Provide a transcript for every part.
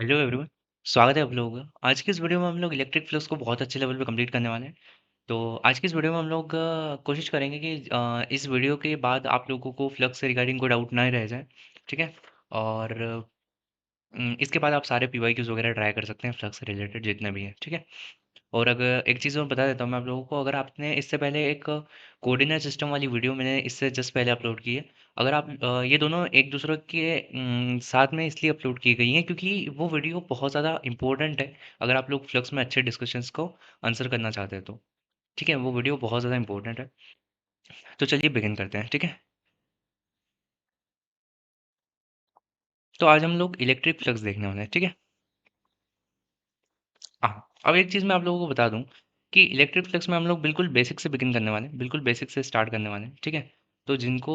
Hello everyone. स्वागत है आप लोगों का। आज की इस वीडियो में हम लोग इलेक्ट्रिक फ्लक्स को बहुत अच्छे लेवल पे कंप्लीट करने वाले हैं। तो आज की इस वीडियो में हम लोग कोशिश करेंगे कि इस वीडियो के बाद आप लोगों को फ्लक्स से रिगार्डिंग कोई डाउट ना रह जाए। ठीक है। और इसके बाद आप सारे पीवाईक्यूज वगैरह ट्राई कर सकते हैं फ्लक्स से रिलेटेड जितने भी हैं। ठीक है। और अगर एक चीज़ और बता देता हूँ मैं आप लोगों को, अगर आपने इससे पहले एक कोऑर्डिनेट सिस्टम वाली वीडियो मैंने इससे जस्ट पहले अपलोड की है। अगर आप ये दोनों एक दूसरे के साथ में इसलिए अपलोड की गई हैं क्योंकि वो वीडियो बहुत ज़्यादा इंपॉर्टेंट है अगर आप लोग फ्लक्स में अच्छे डिस्कशंस को आंसर करना चाहते हैं तो। ठीक है, वो वीडियो बहुत ज़्यादा इंपॉर्टेंट है। तो चलिए बिगिन करते हैं। ठीक है। तो आज हम लोग इलेक्ट्रिक फ्लक्स देखने वाले हैं। ठीक है। हाँ, अब एक चीज़ मैं आप लोगों को बता दूं कि इलेक्ट्रिक फ्लक्स में हम लोग बिल्कुल बेसिक से बिगिन करने वाले हैं, बिल्कुल बेसिक से स्टार्ट करने वाले हैं। ठीक है। तो जिनको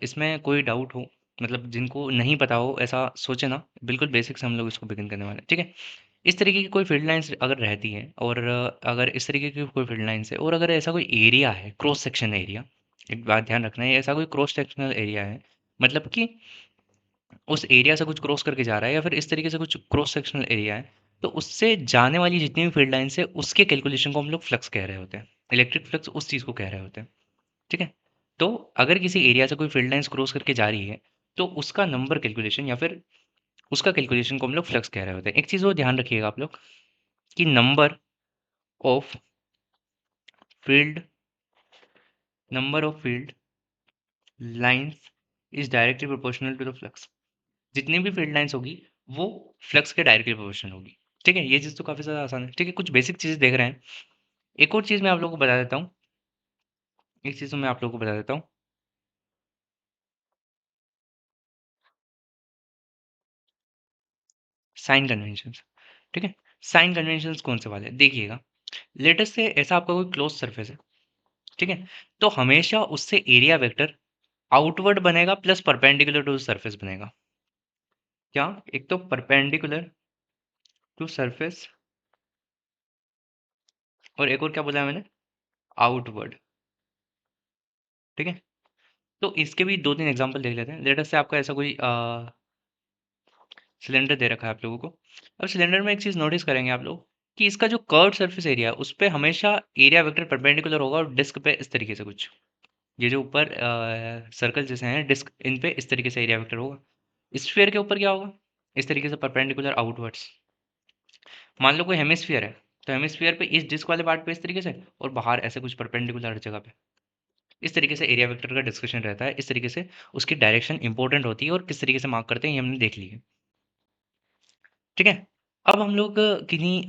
इसमें कोई डाउट हो, मतलब जिनको नहीं पता हो ऐसा सोचे ना, बिल्कुल बेसिक से हम लोग इसको बिगिन करने वाले हैं। ठीक है। इस तरीके की कोई फील्ड लाइंस अगर रहती है और अगर इस तरीके की कोई फील्ड लाइंस है और अगर ऐसा कोई एरिया है, क्रॉस सेक्शन एरिया, एक बात ध्यान रखना है, ऐसा कोई क्रॉस सेक्शनल एरिया है, मतलब कि उस एरिया से कुछ क्रॉस करके जा रहा है या फिर इस तरीके से कुछ क्रॉस सेक्शनल एरिया है, तो उससे जाने वाली जितनी भी फील्ड लाइंस है उसके कैलकुलेशन को हम लोग फ्लक्स कह रहे होते हैं। इलेक्ट्रिक फ्लक्स उस चीज़ को कह रहे होते हैं। ठीक है। तो अगर किसी एरिया से कोई फील्ड लाइंस क्रॉस करके जा रही है तो उसका नंबर कैलकुलेशन या फिर उसका कैलकुलेशन को हम लोग फ्लक्स कह रहे होते हैं। एक चीज़ और ध्यान रखिएगा आप लोग कि field number of field lines is directly proportional to the flux. जितनी भी फील्ड लाइंस होगी वो फ्लक्स के डायरेक्टली प्रोपोर्शनल होगी। ठीक है, ये चीज़ तो काफ़ी ज़्यादा आसान है। ठीक है, कुछ बेसिक चीज़ें देख रहे हैं। एक और चीज़ मैं आप लोगों को बता देता हूँ। एक चीज़ मैं आप लोगों को बता देता हूँ। Sign conventions. ठीक है। साइन कन्वेंशंस कौन से वाले हैं? देखिएगा, लेटेस्ट से ऐसा आपका कोई क्लोज सरफेस है। ठीक है। तो हमेशा उससे एरिया वेक्टर आउटवर्ड बनेगा प्लस परपेंडिकुलर टू सरफेस बनेगा। क्या? एक तो परपेंडिकुलर टू सरफेस और एक और क्या बोला है मैंने? आउटवर्ड। ठीक है। तो इसके भी दो तीन एग्जांपल देख लेते हैं। लेटेस्ट से आपका ऐसा कोई सिलेंडर दे रखा है आप लोगों को। अब सिलेंडर में एक चीज़ नोटिस करेंगे आप लोग कि इसका जो कर्व सरफेस एरिया है उस पे हमेशा एरिया वेक्टर परपेंडिकुलर होगा और डिस्क पे इस तरीके से कुछ, ये जो ऊपर सर्कल जैसे हैं डिस्क, इन पे इस तरीके से एरिया वेक्टर होगा। स्फीयर के ऊपर क्या होगा? इस तरीके से परपेंडिकुलर आउटवर्ड्स। मान लो कोई हेमिस्फीयर है, तो हेमिस्फीयर पे इस डिस्क वाले पार्ट पे इस तरीके से और बाहर ऐसे कुछ परपेंडिकुलर जगह पे इस तरीके से एरिया वेक्टर का डिस्कशन रहता है। इस तरीके से उसकी डायरेक्शन इंपॉर्टेंट होती है और किस तरीके से मार्क करते हैं ये हमने देख लिया। ठीक है। अब हम लोग किन्हीं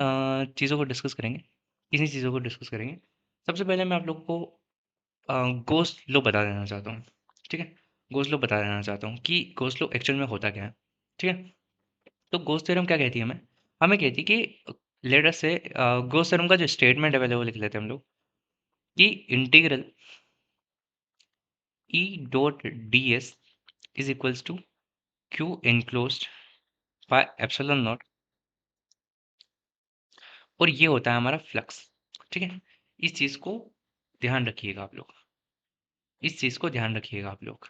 चीज़ों को डिस्कस करेंगे, किन्हीं चीज़ों को डिस्कस करेंगे। सबसे पहले मैं आप लोगों को गोस्ट लॉ बता देना चाहता हूँ। ठीक है। गोस्ट लॉ बता देना चाहता हूँ कि गोस्ट लॉ एक्चुअल में होता क्या है। ठीक है। तो गोस्ट थ्योरम क्या कहती है हमें? हमें कहती है कि लेट अस से गोस्ट थ्योरम का जो स्टेटमेंट है पहले वो लिख लेते हैं हम लोग कि integral E dot D S is equals to Q enclosed by epsilon naught, और ये होता है हमारा फ्लक्स। ठीक है। इस चीज़ को ध्यान रखिएगा आप लोग। इस चीज़ को ध्यान रखिएगा आप लोग।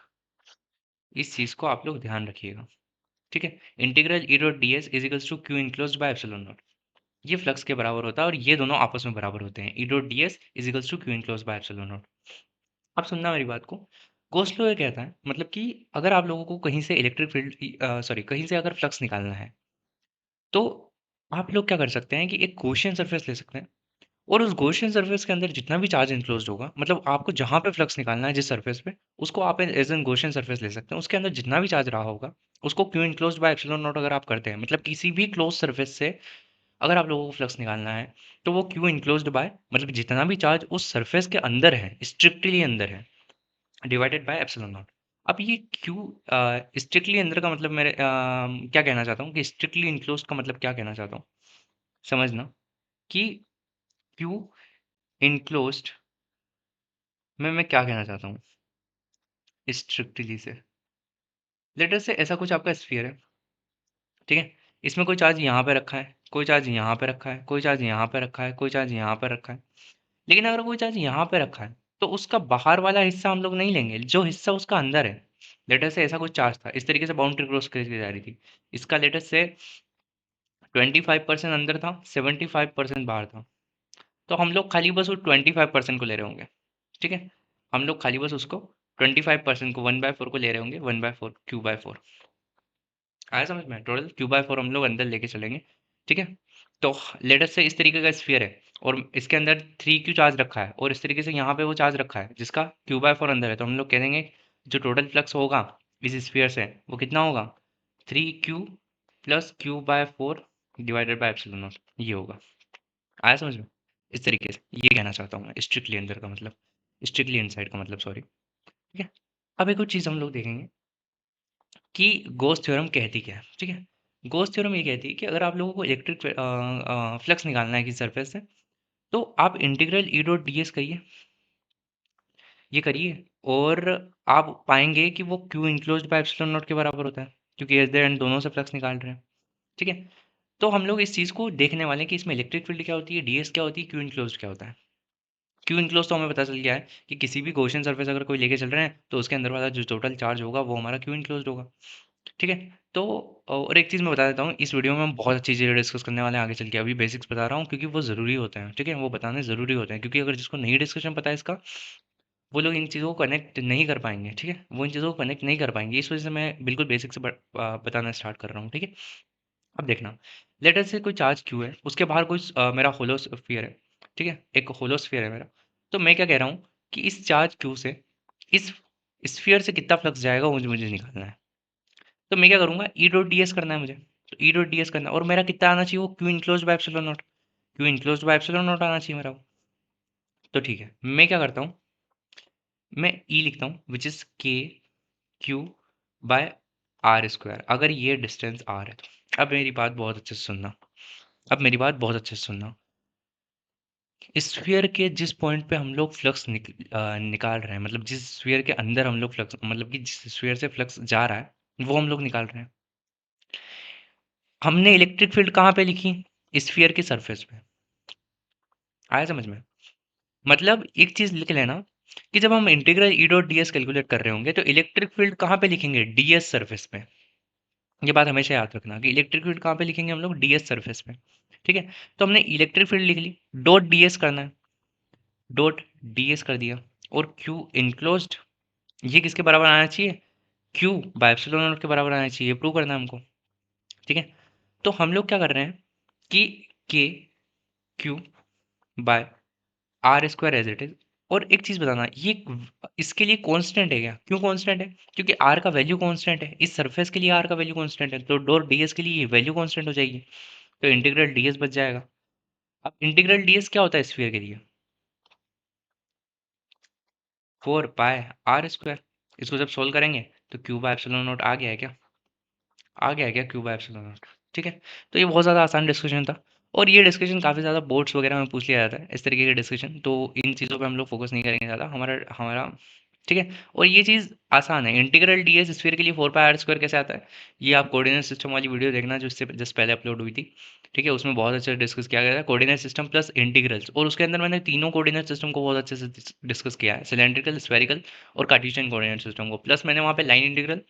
इस चीज़ को आप लोग ध्यान रखिएगा। ठीक है। Integral E dot D S is equals to Q enclosed by epsilon naught, ये फ्लक्स के बराबर होता है और ये दोनों आपस में बराबर होते हैं। E dot D S is equals to Q enclosed by epsilon naught. अब सुनना मेरी बात को। गोस्ट लॉ ये कहता है मतलब कि अगर आप लोगों को कहीं से इलेक्ट्रिक फील्ड सॉरी कहीं से अगर फ्लक्स निकालना है तो आप लोग क्या कर सकते हैं कि एक गॉसियन सरफेस ले सकते हैं और उस गॉसियन सरफेस के अंदर जितना भी चार्ज इनक्लोज्ड होगा, मतलब आपको जहाँ पे फ्लक्स निकालना है जिस सरफेस पे, उसको आप एज एन गॉसियन सरफेस ले सकते हैं। उसके अंदर जितना भी चार्ज रहा होगा उसको Q enclosed by epsilon not अगर आप करते हैं, मतलब किसी भी क्लोज सरफेस से अगर आप लोगों को फ्लक्स निकालना है तो वो क्यू इनक्लोज्ड बाय, मतलब जितना भी चार्ज उस सरफेस के अंदर है, स्ट्रिक्टली अंदर है, डिवाइडेड बाय एप्सिलॉन नॉट। अब ये क्यू स्ट्रिक्टली अंदर का मतलब मेरे क्या कहना चाहता हूँ कि स्ट्रिक्टली इनक्लोज्ड का मतलब क्या कहना चाहता हूँ समझना कि क्यू इनक्लोज्ड में मैं क्या कहना चाहता हूँ स्ट्रिक्टली से। लेटर से ऐसा कुछ आपका स्फीयर है। ठीक है। इसमें कोई चार्ज यहाँ पे रखा है, कोई चार्ज यहाँ पे रखा है, कोई चार्ज यहाँ पे रखा है, कोई चार्ज यहाँ पे रखा है। लेकिन अगर कोई चार्ज यहाँ पे रखा है तो उसका बाहर वाला हिस्सा हम लोग नहीं लेंगे, जो हिस्सा उसका अंदर है। लेटर से ऐसा कुछ चार्ज था, इस तरीके से बाउंड्री क्रॉस करके जा रही थी। इसका लेटर से 25% अंदर था, 75% बाहर था। तो हम लोग खाली बस वो 25% को ले रहे होंगे, ठीक है। हम लोग खाली बस उसको 25% को 1/4 को ले रहे होंगे, 1/4 Q/4 आया समझ में। टोटल Q/4 हम लोग अंदर लेके चलेंगे, ठीक है। तो लेट अस से इस तरीके का स्फीयर है और इसके अंदर 3Q चार्ज रखा है और इस तरीके से यहाँ पे वो चार्ज रखा है जिसका Q/4 अंदर है। तो हम लोग कह देंगे जो टोटल फ्लक्स होगा इस स्फीयर से वो कितना होगा, 3Q plus Q/4 divided by epsilon naught, ये होगा। आया समझ में। इस तरीके से ये कहना चाहता हूँ मैं, स्ट्रिक्टली अंदर का मतलब, स्ट्रिक्टली इनसाइड का मतलब, सॉरी, ठीक है। अब एक और चीज़ हम लोग देखेंगे कि गॉस थ्योरम कहती क्या है, ठीक है। गॉस थ्योरम ये कहती है कि अगर आप लोगों को इलेक्ट्रिक फ्लक्स निकालना है किसी सरफेस से, तो आप integral E dot D S करिए, ये करिए, और आप पाएंगे कि वो Q enclosed bye epsilon not के बराबर होता है, क्योंकि एट द एंड दोनों से फ्लक्स निकाल रहे हैं, ठीक है। तो हम लोग इस चीज़ को देखने वाले हैं कि इसमें इलेक्ट्रिक फील्ड क्या होती है, डीएस क्या होती है, क्यू इंक्लोज्ड क्या होता है। क्यू इंक्लोज तो हमें पता चल गया है कि किसी भी गॉसियन सरफेस अगर कोई लेके चल रहे हैं तो उसके अंदर वाला जो टोटल चार्ज होगा वो हमारा क्यू इंक्लोज्ड होगा, ठीक है। तो और एक चीज़ मैं बता देता हूँ, इस वीडियो में हम बहुत अच्छी चीज़ें डिस्कस करने वाले हैं आगे चल के। अभी बेसिक्स बता रहा हूँ क्योंकि वो ज़रूरी होते हैं, ठीक है, वो बताने ज़रूरी होते हैं, क्योंकि अगर जिसको नहीं डिस्कशन पता है इसका, वो लोग इन चीज़ों को कनेक्ट नहीं कर पाएंगे, ठीक है, वो इन चीज़ों को कनेक्ट नहीं कर पाएंगे। इस वजह से मैं बिल्कुल बेसिक से बताना स्टार्ट कर रहा हूँ, ठीक है। अब देखना, लेट अस से कोई चार्ज क्यू है, उसके बाहर कोई मेरा होलो स्फीयर है, ठीक है, एक होलो स्फीयर है मेरा। तो मैं क्या कह रहा हूँ कि इस चार्ज क्यू से इस स्फीयर से कितना फ्लक्स जाएगा वो मुझे मुझे निकालना है। तो मैं क्या करूँगा, ई डॉट डी एस करना है मुझे। तो ई डॉट डी एस करना है और मेरा कितना आना चाहिए, वो Q enclose bye epsilon not, Q enclose bye epsilon not आना चाहिए मेरा वो। तो ठीक है, मैं क्या करता हूँ, मैं ई लिखता हूँ विच इज़ के क्यू बाय आर स्क्वायर, अगर ये डिस्टेंस आर है तो। अब मेरी बात बहुत अच्छे से सुनना, अब मेरी बात बहुत अच्छे से सुनना। स्फीयर के जिस पॉइंट पे हम लोग फ्लक्स निकाल रहे हैं, मतलब जिस स्फीयर के अंदर हम लोग फ्लक्स, मतलब कि जिस स्फीयर से फ्लक्स जा रहा है वो हम लोग निकाल रहे हैं। हमने इलेक्ट्रिक फील्ड कहाँ पे लिखी, स्फीयर की सरफेस पे। आया समझ में। मतलब एक चीज लिख लेना कि जब हम integral E dot D S calculate कर रहे होंगे तो इलेक्ट्रिक फील्ड कहाँ पे लिखेंगे, डीएस सरफेस पे। ये बात हमेशा याद रखना कि इलेक्ट्रिक फील्ड कहाँ पे लिखेंगे हम लोग, डीएस सरफेस पे, ठीक है। तो हमने इलेक्ट्रिक फील्ड लिख ली, डॉट डीएस करना है, डॉट डीएस कर दिया, और क्यू इनक्लोज्ड ये किसके बराबर आना चाहिए, क्यू बाय एप्सिलॉन नॉट के बराबर आना चाहिए, प्रूव करना है हमको, ठीक है। तो हम लोग क्या कर रहे हैं कि K Q by R square as it is. और एक चीज बताना, ये इसके लिए कांस्टेंट है क्या, क्यों कांस्टेंट है, क्योंकि आर का वैल्यू कांस्टेंट है, इस सरफेस के लिए आर का वैल्यू कांस्टेंट है, तो डॉट डीएस के लिए वैल्यू कांस्टेंट हो जाएगी, तो इंटीग्रल डीएस बच जाएगा। अब इंटीग्रल डीएस क्या होता है स्फीयर के लिए, 4 पाई आर स्क्वायर। इसको जब सोल्व करेंगे तो क्यू बाय एप्सिलॉन नॉट आ गया है क्या, आ गया है क्या, क्यू बाय एप्सिलॉन नॉट, ठीक है। तो ये बहुत ज़्यादा आसान डिस्कशन था, और ये डिस्कशन काफ़ी ज़्यादा बोर्ड्स वगैरह में पूछ लिया जाता है इस तरीके के डिस्कशन, तो इन चीज़ों पे हम लोग फोकस नहीं करेंगे ज़्यादा, हमारा हमारा ठीक है। और ये चीज़ आसान है, इंटीग्रल डीएस स्फीयर के लिए 4 पाई आर स्क्वायर कैसे आता है, ये आप कोऑर्डिनेट सिस्टम वाली वीडियो देखना जो इससे जस्ट पहले अपलोड हुई थी, ठीक है। उसमें बहुत अच्छे से डिस्कस किया गया था कोऑर्डिनेट सिस्टम प्लस इंटीग्रल्स, और उसके अंदर मैंने तीनों कोऑर्डिनेट सिस्टम को बहुत अच्छे से डिस्कस किया है, सिलेंड्रिकल, स्फेरिकल और कार्टेशियन कोऑर्डिनेट सिस्टम को, प्लस मैंने वहाँ पे लाइन इंटीग्रल,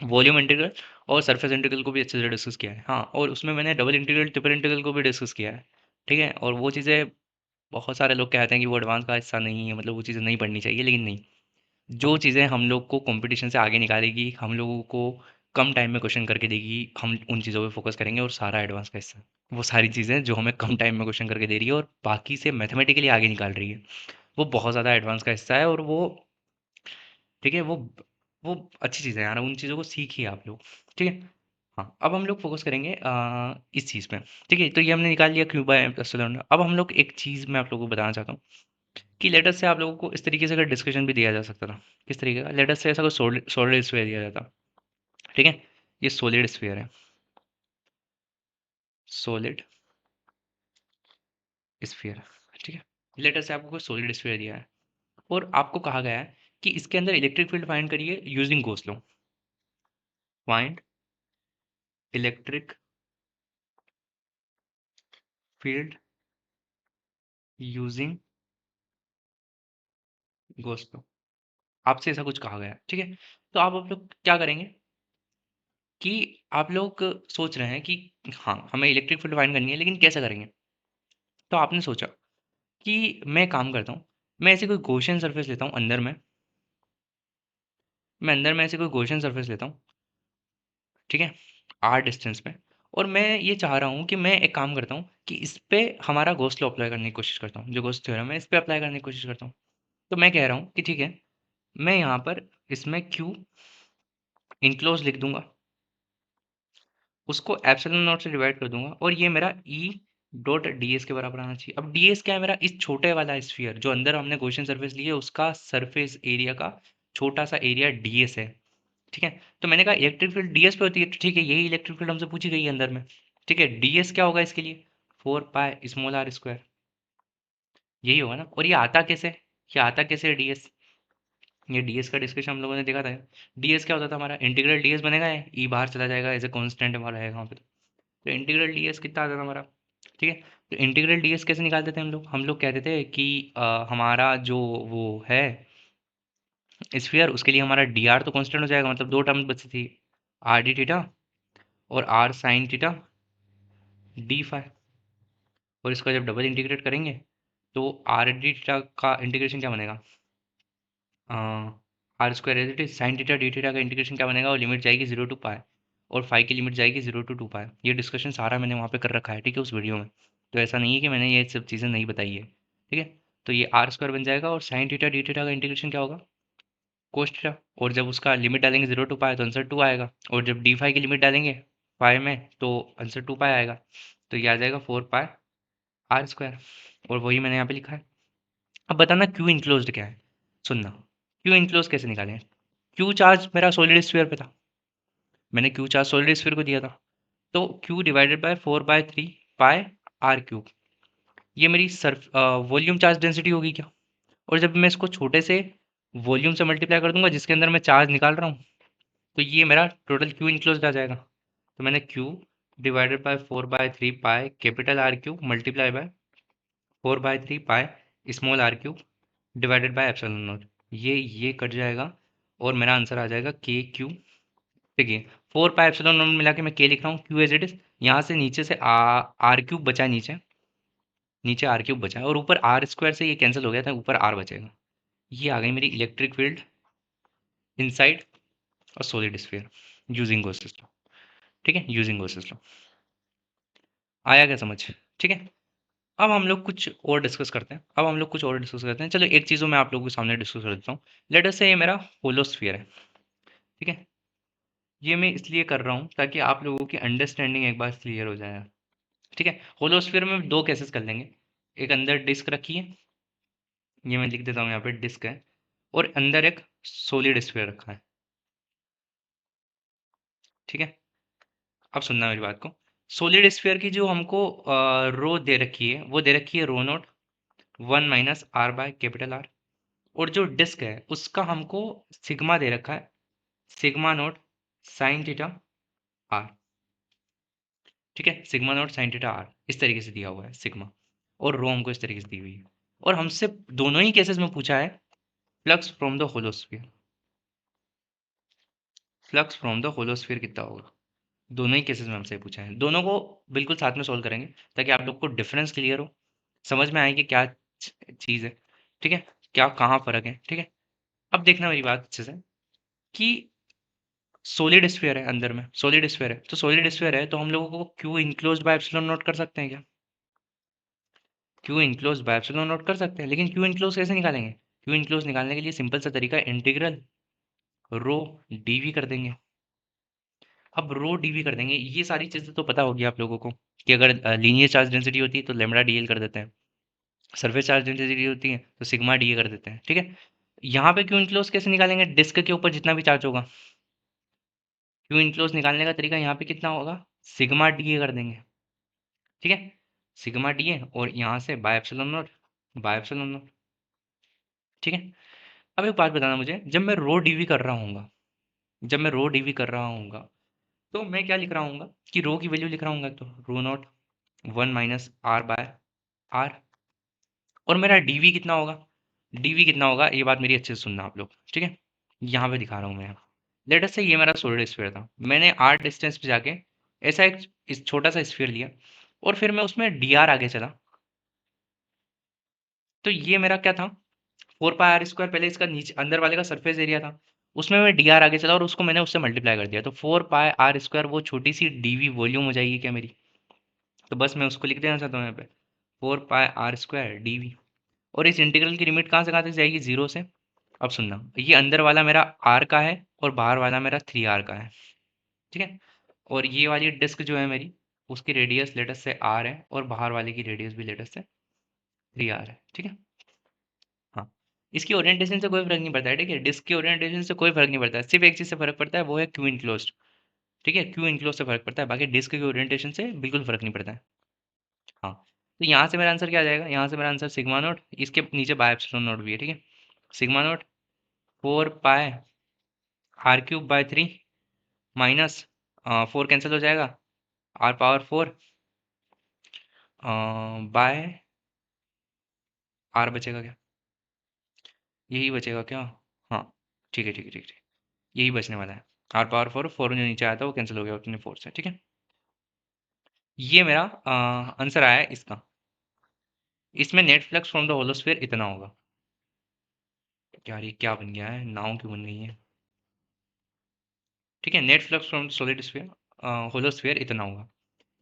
वॉल्यूम इंटीग्रल और सरफेस इंटीग्रल को भी अच्छे से डिस्कस किया है, हाँ। और उसमें मैंने डबल इंटीग्रल, ट्रिपल इंटीग्रल को भी डिस्कस किया है, ठीक है। और वो चीज़ें बहुत सारे लोग कहते हैं कि वो एडवांस का हिस्सा नहीं है, मतलब वो चीज़ें नहीं पढ़नी चाहिए, लेकिन नहीं, जो चीज़ें हम लोग को कंपटीशन से आगे निकालेगी, हम लोगों को कम टाइम में क्वेश्चन करके देगी, हम उन चीज़ों पे फोकस करेंगे, और सारा एडवांस का हिस्सा वो सारी चीज़ें जो हमें कम टाइम में क्वेश्चन करके दे रही है और बाकी से मैथमेटिकली आगे निकाल रही है, वो बहुत ज़्यादा एडवांस का हिस्सा है, और वो ठीक है, वो अच्छी चीज़ है यार, उन चीज़ों को सीखिए आप लोग, ठीक है। हाँ, अब हम लोग फोकस करेंगे इस चीज़ पे, ठीक है। तो ये हमने निकाल लिया क्यू बाय एप्सिलॉन। अब हम लोग एक चीज़ मैं आप लोगों को बताना चाहता हूँ कि लेटर से आप लोगों को इस तरीके से अगर डिस्कशन भी दिया जा सकता था, किस तरीके का, लेटर से ऐसा कोई सॉलिड सॉलिड स्फीयर दिया जाता, ठीक है। ये सॉलिड स्फीयर है, सॉलिड स्फीयर, ठीक है। लेटर से आपको कोई सॉलिड स्फीयर दिया है और आपको कहा गया है कि इसके अंदर इलेक्ट्रिक फील्ड फाइंड करिए using Gauss law, find electric field using Gauss law, आपसे ऐसा कुछ कहा गया है, ठीक है। तो आप लोग क्या करेंगे कि आप लोग सोच रहे हैं कि हाँ, हमें इलेक्ट्रिक फील्ड फाइंड करनी है, लेकिन कैसे करेंगे? तो आपने सोचा कि मैं काम करता हूँ, मैं ऐसे कोई गॉसियन सरफेस लेता हूँ अंदर में, मैं अंदर में ऐसे कोई गॉसियन सरफेस लेता हूँ, ठीक है? r डिस्टेंस पे, और मैं ये चाह रहा हूँ कि मैं एक काम करता हूँ कि इस पे हमारा गॉस लॉ अप्लाई करने की कोशिश करता हूँ, जो गॉस थ्योरम है इस पे अप्लाई करने की कोशिश करता हूँ। तो मैं कह रहा हूँ कि ठीक है, मैं यहाँ पर इसमें q इनक्लोज़ लिख दूँगा, उसको एप्सिलॉन नॉट से डिवाइड कर दूँगा, और ये मेरा E डॉट ds के बराबर आना चाहिए। अब ds क्या है? मेरा इस छोटे वाला स्फीयर जो अंदर हमने गॉसियन सरफेस ली है उसका सरफेस एरिया का छोटा-सा एरिया ds है, ठीक है? तो मैंने कहा इलेक्ट्रिक फील्ड ds पे होती है, तो ठीक है, यही इलेक्ट्रिक फील्ड हमसे पूछी गई है अंदर में, ठीक है? ds क्या होगा इसके लिए? 4 पाई स्मॉल r स्क्वायर, यही होगा ना? और ये आता कैसे? ये आता कैसे है ds? ये ds का डिस्कशन हम लोगों ने देखा था। ds क्या होता था हमारा? इंटीग्रल ds बनेगा, है e बाहर चला जाएगा, एज ए कांस्टेंट हमारा रहेगा वहाँ पे। तो इंटीग्रल ds कितना आता था हमारा? ठीक है? तो इंटीग्रल ds कैसे निकालते थे हम लोग? हम लोग कहते थे कि हमारा जो वो है स्फीयर, उसके लिए हमारा dr तो कांस्टेंट हो जाएगा, मतलब दो टर्म बची थी, r d थीटा और r sin theta D phi, और इसका जब डबल इंटीग्रेट करेंगे तो आर डी थीटा का इंटीग्रेशन क्या बनेगा? R square as it is sine theta D theta का इंटीग्रेशन क्या बनेगा? और लिमिट जाएगी 0 टू पाई, और फाई की लिमिट जाएगी 0 टू 2 पाई। ये डिस्कशन सारा मैंने वहाँ पे कर रखा है, ठीक है, उस वीडियो में। तो ऐसा नहीं है कि मैंने ये सब चीज़ें नहीं बताई है, ठीक है? तो ये आर स्क्वायर बन जाएगा, और साइन थीटा डी थीटा का इंटीग्रेशन क्या होगा? कोस थीटा, और जब उसका लिमिट डालेंगे 0 टू पाई तो आंसर 2 आएगा, और जब डी फाई की लिमिट डालेंगे पाई में तो आंसर 2 पाई आएगा। तो ये आ जाएगा 4 पाई आर स्क्वायर, और वही मैंने यहाँ पे लिखा है। अब बताना क्यू इनक्लोज्ड क्या है? सुनना, क्यू इनक्लोज कैसे निकालें? क्यू चार्ज मेरा सॉलिड स्फीयर पे था, मैंने क्यू चार्ज सॉलिड स्फीयर को दिया था, तो Q divided by 4/3 pi R cube, ये मेरी सर्फ वॉल्यूम चार्ज डेंसिटी होगी क्या? और जब मैं इसको छोटे से वॉल्यूम से मल्टीप्लाई कर दूंगा जिसके अंदर मैं चार्ज निकाल रहा हूँ, तो ये मेरा टोटल क्यू इनक्लोज आ जाएगा। तो मैंने Q divided by 4/3 pi capital R cube multiply by 4/3 pi small R cube divided by epsilon naught, ये कट जाएगा, और मेरा आंसर आ जाएगा के क्यू। देखिए 4 पाई एप्सिलॉन नॉट मिला के मैं के लिख रहा हूँ, क्यू एज इट इज, यहाँ से नीचे से आर क्यूब बचा, नीचे नीचे आर क्यूब बचा है, और ऊपर आर स्क्वायर से ये कैंसिल हो गया था, ऊपर आर बचेगा। ये आ गई मेरी इलेक्ट्रिक फील्ड इनसाइड और solid sphere using Gauss's law, ठीक है, यूजिंग गॉसेस लॉ। आया क्या समझ? ठीक है, अब हम लोग कुछ और डिस्कस करते हैं, चलो एक चीज़ मैं आप लोगों के सामने डिस्कस कर देता हूँ। लेट अस से ये मेरा होलोस्फीयर है, ठीक है? ये मैं इसलिए कर रहा हूँ ताकि आप लोगों की अंडरस्टैंडिंग एक बार क्लियर हो जाए, ठीक है? होलोस्फीयर में दो केसेस कर लेंगे, एक अंदर डिस्क रखी है, ये मैं लिख देता हूँ यहाँ पे डिस्क है, और अंदर एक सॉलिड स्फीयर रखा है, ठीक है? अब सुनना मेरी बात को। सॉलिड स्फीयर की जो हमको रो दे रखी है, वो दे रखी है rho naught 1 minus R by capital R, और जो डिस्क है उसका हमको सिग्मा दे रखा है, sigma naught sine theta R, ठीक है? Sigma naught sine theta R इस तरीके से दिया हुआ है सिग्मा, और रो हमको इस तरीके से दी हुई है, और हमसे दोनों ही केसेस में पूछा है flux from the hollow sphere, flux from the hollow sphere कितना होगा? दोनों ही केसेस में हमसे पूछा है, दोनों को बिल्कुल साथ में सोल्व करेंगे ताकि आप लोग को डिफरेंस क्लियर हो, समझ में आए कि क्या चीज़ है, ठीक है? क्या कहाँ फ़र्क है, ठीक है? अब देखना मेरी बात अच्छे से कि सॉलिड स्फीयर है अंदर में, सॉलिड स्फीयर है, तो सॉलिड स्फीयर है तो हम लोगों को Q enclosed by epsilon not कर सकते हैं क्या? Q enclosed by epsilon not कर सकते हैं, लेकिन क्यू इनक्लोज कैसे निकालेंगे? क्यू इनक्लोज निकालने के लिए सिंपल सा तरीका है, इंटीग्रल रो डीवी कर देंगे। अब रो डीवी कर देंगे, ये सारी चीज़ें तो पता होगी आप लोगों को कि अगर लीनियर चार्ज डेंसिटी होती है तो लेमडा डीएल कर देते हैं, सरफेस चार्ज डेंसिटी होती है तो सिग्मा डीए कर देते हैं, ठीक है? यहाँ पे क्यू इनक्लोज कैसे निकालेंगे? डिस्क के ऊपर जितना भी चार्ज होगा, क्यू इनक्लोज निकालने का तरीका यहाँ पे कितना होगा? सिग्मा डीए कर देंगे, ठीक है? सिग्मा डीए, और यहाँ से bye epsilon not, by epsilon naught, ठीक है? अब एक बात बताना मुझे, जब मैं रो डीवी कर रहा हूँगा, जब मैं रो डीवी कर रहा हूँगा, तो मैं क्या लिख रहा हूँगा कि रो की वैल्यू लिख रहा हूँगा, तो rho naught 1 minus R by R, और मेरा डीवी कितना होगा? डीवी कितना होगा, ये बात मेरी अच्छे से सुनना आप लोग, ठीक है? यहाँ पे दिखा रहा हूँ मैं, लेट अस से ये मेरा सॉलिड स्फीयर था, मैंने आर डिस्टेंस पे जाके ऐसा एक इस छोटा सा स्फीयर लिया और फिर मैं उसमें डी आर आगे चला। तो ये मेरा क्या था, 4 पाई r स्क्वायर, पहले इसका नीचे अंदर वाले का सरफेस एरिया था, उसमें मैं डी आर आगे चला और उसको मैंने उससे मल्टीप्लाई कर दिया, तो 4 पाई r स्क्वायर वो छोटी सी डीवी वॉल्यूम हो जाएगी क्या मेरी। तो बस मैं उसको लिख देना चाहता हूँ यहाँ पे, 4 पाई r स्क्वायर डीवी। और इस इंटीग्रल की लिमिट कहाँ तक जाएगी, 0 से। अब सुनना, ये अंदर वाला मेरा आर का है और बाहर वाला मेरा 3r का है, ठीक है। और ये वाली डिस्क जो है मेरी, उसकी रेडियस लेटस से आर है और बाहर वाले की रेडियस भी लेटस से 3r है, ठीक है। हाँ, इसकी ओरिएंटेशन से कोई फर्क नहीं पड़ता है, ठीक है, डिस्क की ओरिएंटेशन से कोई फर्क नहीं पड़ता है, सिर्फ एक चीज़ से फर्क पड़ता है, वो है क्यू इनक्लोज्ड, ठीक है, क्यू इनक्लोज से फर्क पड़ता है, बाकी डिस्क की ओरिएंटेशन से बिल्कुल फर्क नहीं पड़ता है। हाँ, तो यहाँ से मेरा आंसर क्या आ जाएगा, यहाँ से मेरा आंसर सिग्मा नोट, इसके नीचे बाय एप्सिलॉन नोट भी है, ठीक है, सिग्मा नोट 4 पाई r³/3 माइनस 4 कैंसिल हो जाएगा, r⁴ बाय r बचेगा क्या, यही बचेगा क्या। हाँ, ठीक है, ठीक है, ठीक है, यही बचने वाला है, r⁴ 4 जो नीचे आया था वो कैंसिल हो गया उतने 4 से, ठीक है। ये मेरा आंसर आया है इसका। इसमें नेट फ्लक्स फ्रॉम द होलोस्फीयर इतना होगा। यार ये क्या बन गया है, नाव क्यों बन गई है, ठीक है, net flux from solid sphere hollow sphere इतना होगा।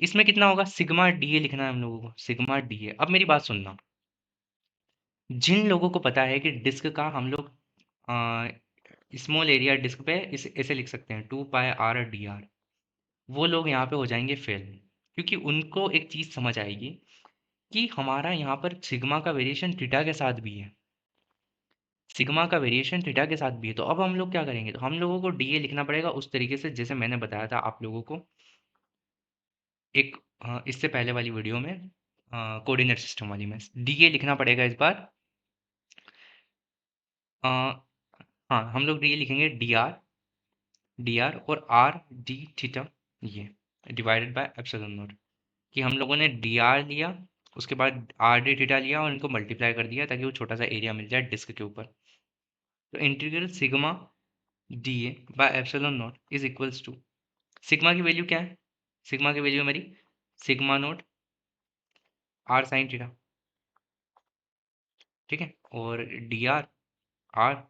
इसमें कितना होगा, सिग्मा डी ए लिखना है हम लोगों को, सिग्मा डी ए। अब मेरी बात सुनना, जिन लोगों को पता है कि डिस्क का हम लोग स्मॉल एरिया डिस्क पे इस ऐसे लिख सकते हैं 2 पाई r/dr, वो लोग यहाँ पे हो जाएंगे फेल, क्योंकि उनको एक चीज़ समझ आएगी कि हमारा यहाँ पर सिग्मा का वेरिएशन थीटा के साथ भी है, सिग्मा का वेरिएशन थीटा के साथ भी है। तो अब हम लोग क्या करेंगे, तो हम लोगों को डी ए लिखना पड़ेगा उस तरीके से जैसे मैंने बताया था आप लोगों को एक इससे पहले वाली वीडियो में, कोऑर्डिनेट सिस्टम वाली में। डी ए लिखना पड़ेगा इस बार। अ, हाँ, हम लोग डी ए लिखेंगे डी आर और आर डी थीटा, ये डिवाइडेड बाय एप्सिलॉन नॉट, कि हम लोगों ने डी आर लिया, उसके बाद आर डी थीटा लिया और इनको मल्टीप्लाई कर दिया ताकि वो छोटा सा एरिया मिल जाए डिस्क के ऊपर। तो integral sigma D A by epsilon naught is equals to, sigma की वैल्यू क्या है, सिग्मा की वैल्यू मेरी sigma naught R sine theta, ठीक है, और D R R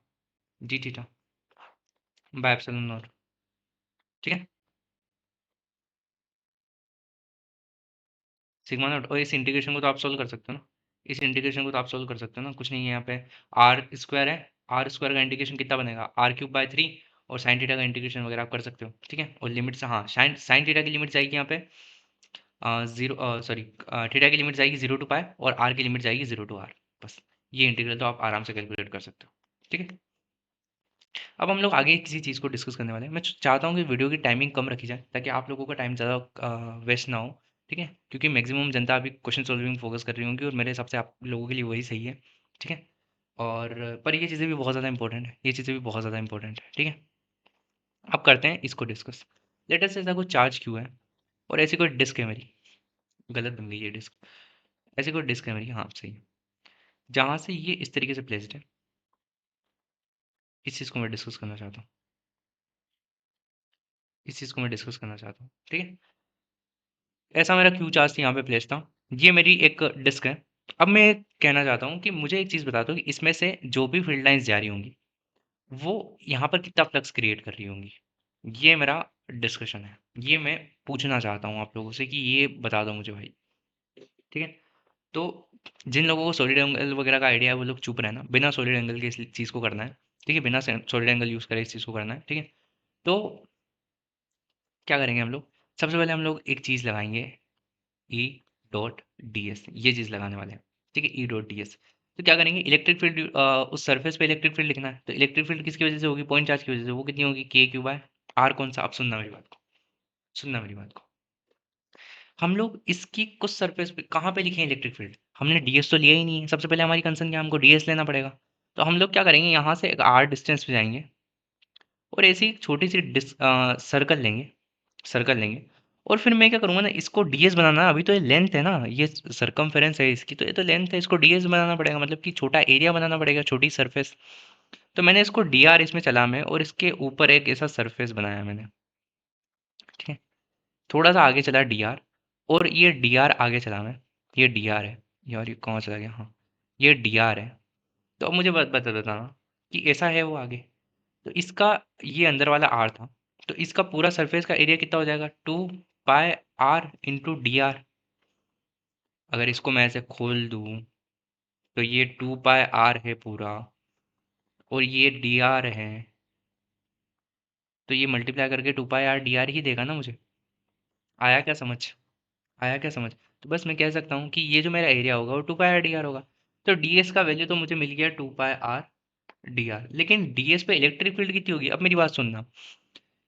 D theta by epsilon naught, ठीक है, सिग्मा नॉट। और इस इंटीग्रेशन को तो आप सोल्व कर सकते हो ना, इस इंटीग्रेशन को तो आप सोल्व कर सकते हो ना, कुछ नहीं है यहाँ पे, आर स्क्वायर है, आर स्क्वायर का इंटीग्रेशन कितना बनेगा, r³/3, और साइन थीटा का इंटीग्रेशन वगैरह आप कर सकते हो, ठीक है। और लिमिट से, हाँ, साइन थीटा की लिमिट जाएगी यहाँ पे जीरो, सॉरी, थीटा की लिमिट जाएगी 0 to π और आर की लिमिट जाएगी 0 to r, बस ये इंटीग्रल तो आप आराम से कैलकुलेट कर सकते हो, ठीक है। अब हम लोग आगे किसी चीज़ को डिस्कस करने वाले हैं। मैं चाहता हूँ कि वीडियो की टाइमिंग कम रखी जाए ताकि आप लोगों का टाइम ज़्यादा वेस्ट ना हो, ठीक है, क्योंकि मैक्सिमम जनता अभी क्वेश्चन सॉल्विंग फोकस कर रही होंगी और मेरे हिसाब से आप लोगों के लिए वही सही है, ठीक है। और पर ये चीज़ें भी बहुत ज़्यादा इंपॉर्टेंट है, ये चीज़ें भी बहुत ज़्यादा इंपॉर्टेंट है, ठीक है। अब करते हैं इसको डिस्कस। लेटेस्ट ऐसा कोई चार्ज क्यों है और ऐसी कोई डिस्क है मेरी, गलत बन गई ये डिस्क, ऐसी कोई डिस्क है मेरी, हाँ सही है, जहाँ से ये इस तरीके से प्लेस्ड है, इस चीज़ को मैं डिस्कस करना चाहता हूँ, इस चीज़ को मैं डिस्कस करना चाहता हूँ, ठीक है। ऐसा मेरा क्यू चार्ज यहाँ पे प्लेस था, ये मेरी एक डिस्क है। अब मैं कहना चाहता हूँ कि मुझे एक चीज़ बता दो कि इसमें से जो भी फील्ड लाइंस जा रही होंगी वो यहाँ पर कितना फ्लक्स क्रिएट कर रही होंगी, ये मेरा डिस्कशन है, ये मैं पूछना चाहता हूँ आप लोगों से कि ये बता दो मुझे भाई, ठीक है। तो जिन लोगों को सॉलिड एंगल वगैरह का आइडिया है वो लोग चुप रहना, बिना सॉलिड एंगल के इस चीज़ को करना है, ठीक है, बिना सॉलिड एंगल यूज़ करे इस चीज़ को करना है, ठीक है। तो क्या करेंगे हम लोग, सबसे पहले हम लोग एक चीज़ लगाएंगे, ई डॉट डी एस, ये चीज़ लगाने वाले हैं, ठीक है, ई डॉट डी एस। तो क्या करेंगे, इलेक्ट्रिक फील्ड, उस सरफेस पे इलेक्ट्रिक फील्ड लिखना है, तो इलेक्ट्रिक फील्ड किसकी वजह से होगी, पॉइंट चार्ज की वजह से, वो कितनी होगी, k⁴ कौन सा, अब सुनना मेरी बात को, सुनना मेरी बात को, हम लोग इसकी कुछ सरफेस पे कहाँ पे लिखे इलेक्ट्रिक फील्ड, हमने डीएस तो लिया ही नहीं है, सबसे पहले हमारी कंसर्न क्या है, हमको डीएस लेना पड़ेगा। तो हम लोग क्या करेंगे, यहाँ से एक आर डिस्टेंस पे जाएंगे और ऐसी एक छोटी सी सर्कल लेंगे, सर्कल लेंगे, और फिर मैं क्या करूँगा ना, इसको डीएस बनाना, अभी तो ये लेंथ है ना, ये सरकमफेरेंस है इसकी, तो ये तो लेंथ है, इसको डीएस बनाना पड़ेगा, मतलब कि छोटा एरिया बनाना पड़ेगा, छोटी सरफेस। तो मैंने इसको dr इसमें चला मैं और इसके ऊपर एक ऐसा सरफेस बनाया मैंने, ठीक है। थोड़ा सा आगे चला dr और ये dr आगे चला मैं, ये dr है यार, ये कहाँ चला गया, हाँ ये dr है। तो अब मुझे बताना कि ऐसा है वो आगे, तो इसका ये अंदर वाला r था, तो इसका पूरा सरफेस का एरिया कितना हो जाएगा, 2πr इंटू dr। अगर इसको मैं ऐसे खोल दूं तो ये 2πr है पूरा और ये dr है, तो ये मल्टीप्लाई करके 2πr dr ही देगा ना मुझे। आया क्या समझ, आया क्या समझ। तो बस मैं कह सकता हूँ कि ये जो मेरा एरिया होगा वो 2πr dr होगा। तो ds का वैल्यू तो मुझे मिल गया 2πr dr, लेकिन ds पे इलेक्ट्रिक फील्ड कितनी होगी। अब मेरी बात सुनना,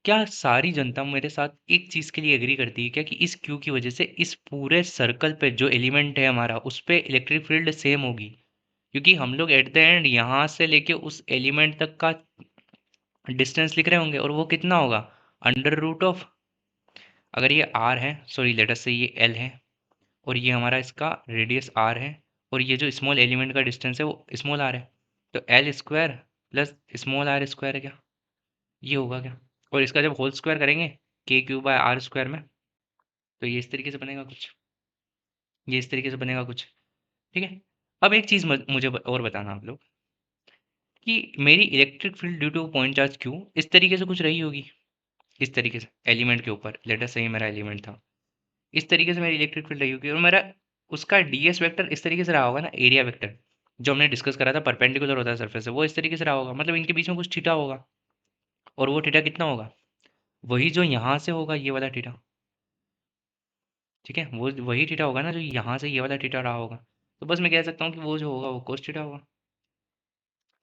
क्या सारी जनता मेरे साथ एक चीज के लिए एग्री करती है क्या कि इस क्यू की वजह से इस पूरे सर्कल पे जो एलिमेंट है हमारा उस पे इलेक्ट्रिक फील्ड सेम होगी, क्योंकि हम लोग एट द एंड यहाँ से लेके उस एलिमेंट तक का डिस्टेंस लिख रहे होंगे और वो कितना होगा, अंडर रूट ऑफ, अगर ये r है, सॉरी लेटर से ये l है और ये हमारा इसका रेडियस r है और ये जो स्मॉल एलिमेंट का डिस्टेंस है वो स्मॉल r है, तो l square plus small r square है क्या, ये होगा क्या। और इसका जब होल स्क्वायर करेंगे के क्यू बाय आर स्क्वायर में, तो ये इस तरीके से बनेगा कुछ, ये इस तरीके से बनेगा कुछ, ठीक है। अब एक चीज़ मुझे और बताना आप लोग कि मेरी electric field due to point charge Q इस तरीके से कुछ रही होगी, इस तरीके से एलिमेंट के ऊपर, लेटर से ही मेरा एलिमेंट था, इस तरीके से मेरी इलेक्ट्रिक फील्ड रही होगी और मेरा उसका डीएस वेक्टर इस तरीके से रहा होगा ना, एरिया वेक्टर जो हमने डिस्कस करा था परपेंडिकुलर होता है सरफेस से, वो इस तरीके से रहा होगा, मतलब इनके बीच में कुछ थीटा होगा और वो थीटा कितना होगा, वही जो यहाँ से होगा ये वाला थीटा, ठीक है, वो वही थीटा होगा ना जो यहाँ से ये वाला थीटा रहा होगा। तो बस मैं कह सकता हूँ कि वो जो होगा वो कोस थीटा होगा,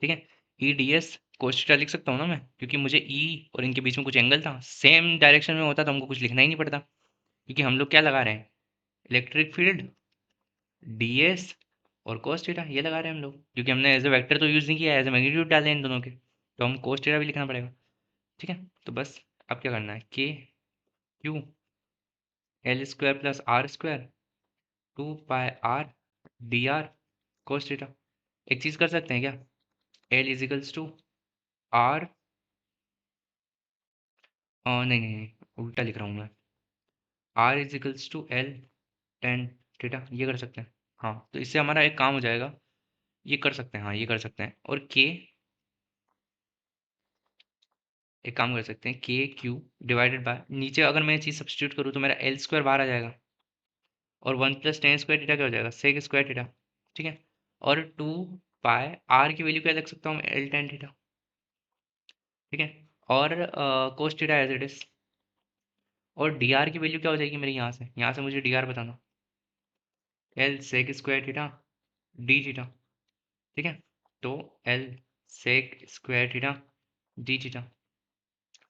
ठीक है। E D S cos theta लिख सकता हूँ ना मैं, क्योंकि मुझे ई और इनके बीच में कुछ एंगल था, सेम डायरेक्शन में होता तो हमको कुछ लिखना ही नहीं पड़ता, क्योंकि हम लोग क्या लगा रहे हैं, इलेक्ट्रिक फील्ड डी एस और कोस थीटा ये लगा रहे हैं हम लोग, क्योंकि हमने एज ए वेक्टर तो यूज़ नहीं किया, एज ए मैग्नीट्यूड डाले इन दोनों के, तो हम कोस थीटा भी लिखना पड़ेगा, ठीक है। तो बस अब क्या करना है, K Q L square plus R square 2πr dr cos theta. एक चीज कर सकते हैं क्या, L इजिकल्स टू आर, नहीं नहीं नहीं, उल्टा लिख रहा हूँ मैं, R equals to L tan theta, ये कर सकते हैं। हाँ तो इससे हमारा एक काम हो जाएगा, ये कर सकते हैं, हाँ ये कर सकते हैं। और K, एक काम कर सकते हैं, के क्यू डिवाइडेड बाय, नीचे अगर मैं ये चीज़ सब्सटीट्यूट करूँ तो मेरा एल स्क्वायर बाहर आ जाएगा और 1 + tan² थीटा क्या हो जाएगा, सेक स्क्वायर थीटा, ठीक है। और 2π आर की वैल्यू क्या लग सकता हूँ मैं, L tan थीटा, ठीक है। और cos theta as it is, और डी आर की वैल्यू क्या हो जाएगी मेरी, यहाँ से मुझे डी आर बताना, L sec square theta D theta, ठीक है। तो L sec square theta D theta,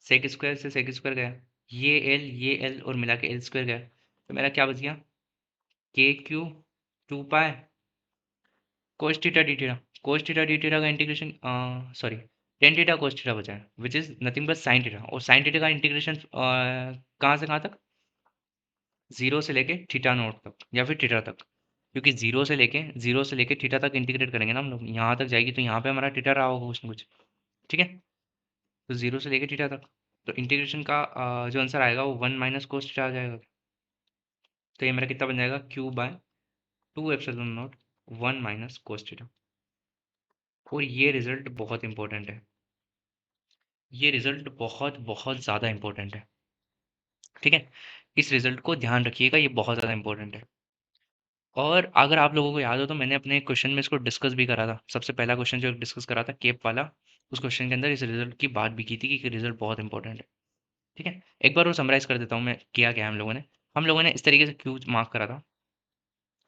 sec square से सेक स्क्वायर गया, ये एल और मिला के एल स्क्वायर गया, तो मेरा क्या बच गया, k q 2π cos theta D theta, cos theta D theta का integration, sorry tan theta cos theta बचा है which is nothing but sine theta, और साइन थीटा का इंटीग्रेशन कहाँ से कहाँ तक, जीरो से लेके थीटा नोट तक या फिर थीटा तक, क्योंकि जीरो से लेके थीटा तक इंटीग्रेट करेंगे ना हम लोग, यहाँ तक जाएगी तो यहाँ पे हमारा थीटा रहा होगा कुछ ना कुछ, ठीक है। तो जीरो से लेके थीटा तक, तो इंटीग्रेशन का जो आंसर आएगा वो 1 - cos थीटा आ जाएगा, तो ये मेरा कितना बन जाएगा, Q/2 ε0 1 - cos थीटा। और ये रिजल्ट बहुत इंपॉर्टेंट है, ये रिजल्ट बहुत बहुत ज़्यादा इंपॉर्टेंट है, ठीक है। इस रिजल्ट को ध्यान रखिएगा, ये बहुत ज़्यादा इंपॉर्टेंट है। और अगर आप लोगों को याद हो तो मैंने अपने क्वेश्चन में इसको डिस्कस भी करा था, सबसे पहला क्वेश्चन जो डिस्कस करा था केप वाला, उस क्वेश्चन के अंदर इस रिजल्ट की बात भी की थी कि रिजल्ट बहुत इंपॉर्टेंट है, ठीक है। एक बार वो समराइज कर देता हूँ मैं, किया क्या है हम लोगों ने इस तरीके से क्यू मार्क करा था,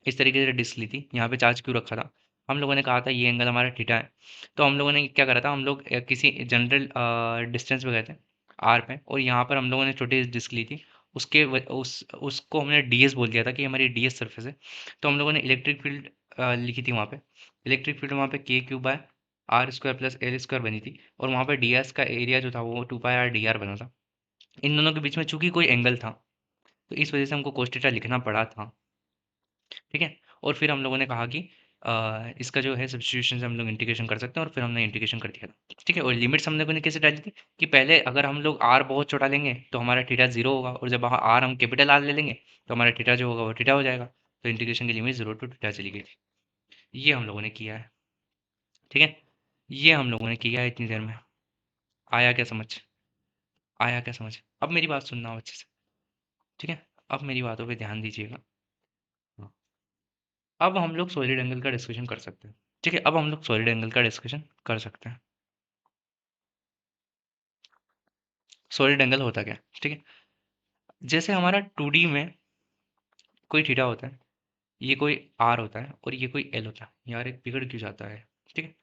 इस तरीके से डिस्क ली थी, यहाँ पे चार्ज क्यू रखा था, हम लोगों ने कहा था ये एंगल हमारा थीटा है, तो हम लोगों ने क्या करा था, हम लोग किसी जनरल डिस्टेंस पे गए थे आर पे, और यहाँ पर हम लोगों ने छोटी डिस्क ली थी, उसको हमने डीएस बोल दिया था कि हमारी डीएस सरफेस है, तो हम लोगों ने इलेक्ट्रिक फील्ड लिखी थी वहाँ पे, इलेक्ट्रिक फील्ड वहाँ पे K Q by R square plus L square बनी थी, और वहाँ पे डी एस का एरिया जो था वो 2πr dr बना था, इन दोनों के बीच में चूंकि कोई एंगल था तो इस वजह से हमको कोस थीटा लिखना पड़ा था, ठीक है। और फिर हम लोगों ने कहा कि इसका जो है सब्स्टिट्यूशन से हम लोग इंटीग्रेशन कर सकते हैं, और फिर हमने इंटीग्रेशन कर दिया था। ठीक है, और लिमिट्स हम लोगों ने कैसे डाली थी कि पहले अगर हम लोग आर बहुत छोटा लेंगे तो हमारा थीटा जीरो होगा, और जब आर हम कैपिटल आर ले लेंगे तो हमारा थीटा जो होगा वो थीटा हो जाएगा। तो इंटीग्रेशन की लिमिट जीरो टू थीटा चली गई थी। ये हम लोगों ने किया है। ठीक है, ये हम लोगों ने किया है इतनी देर में। आया क्या समझ? आया क्या समझ? अब मेरी बात सुनना अच्छे से। ठीक है, अब मेरी बातों पे ध्यान दीजिएगा। हाँ। अब हम लोग सॉलिड एंगल का डिस्कशन कर सकते हैं। ठीक है, अब हम लोग सॉलिड एंगल का डिस्कशन कर सकते हैं। सॉलिड एंगल होता क्या है? ठीक है, जैसे हमारा 2D में कोई थीटा होता है, ये कोई आर होता है, और ये कोई एल होता है। यार एक बिगड़ क्यों जाता है? ठीक है,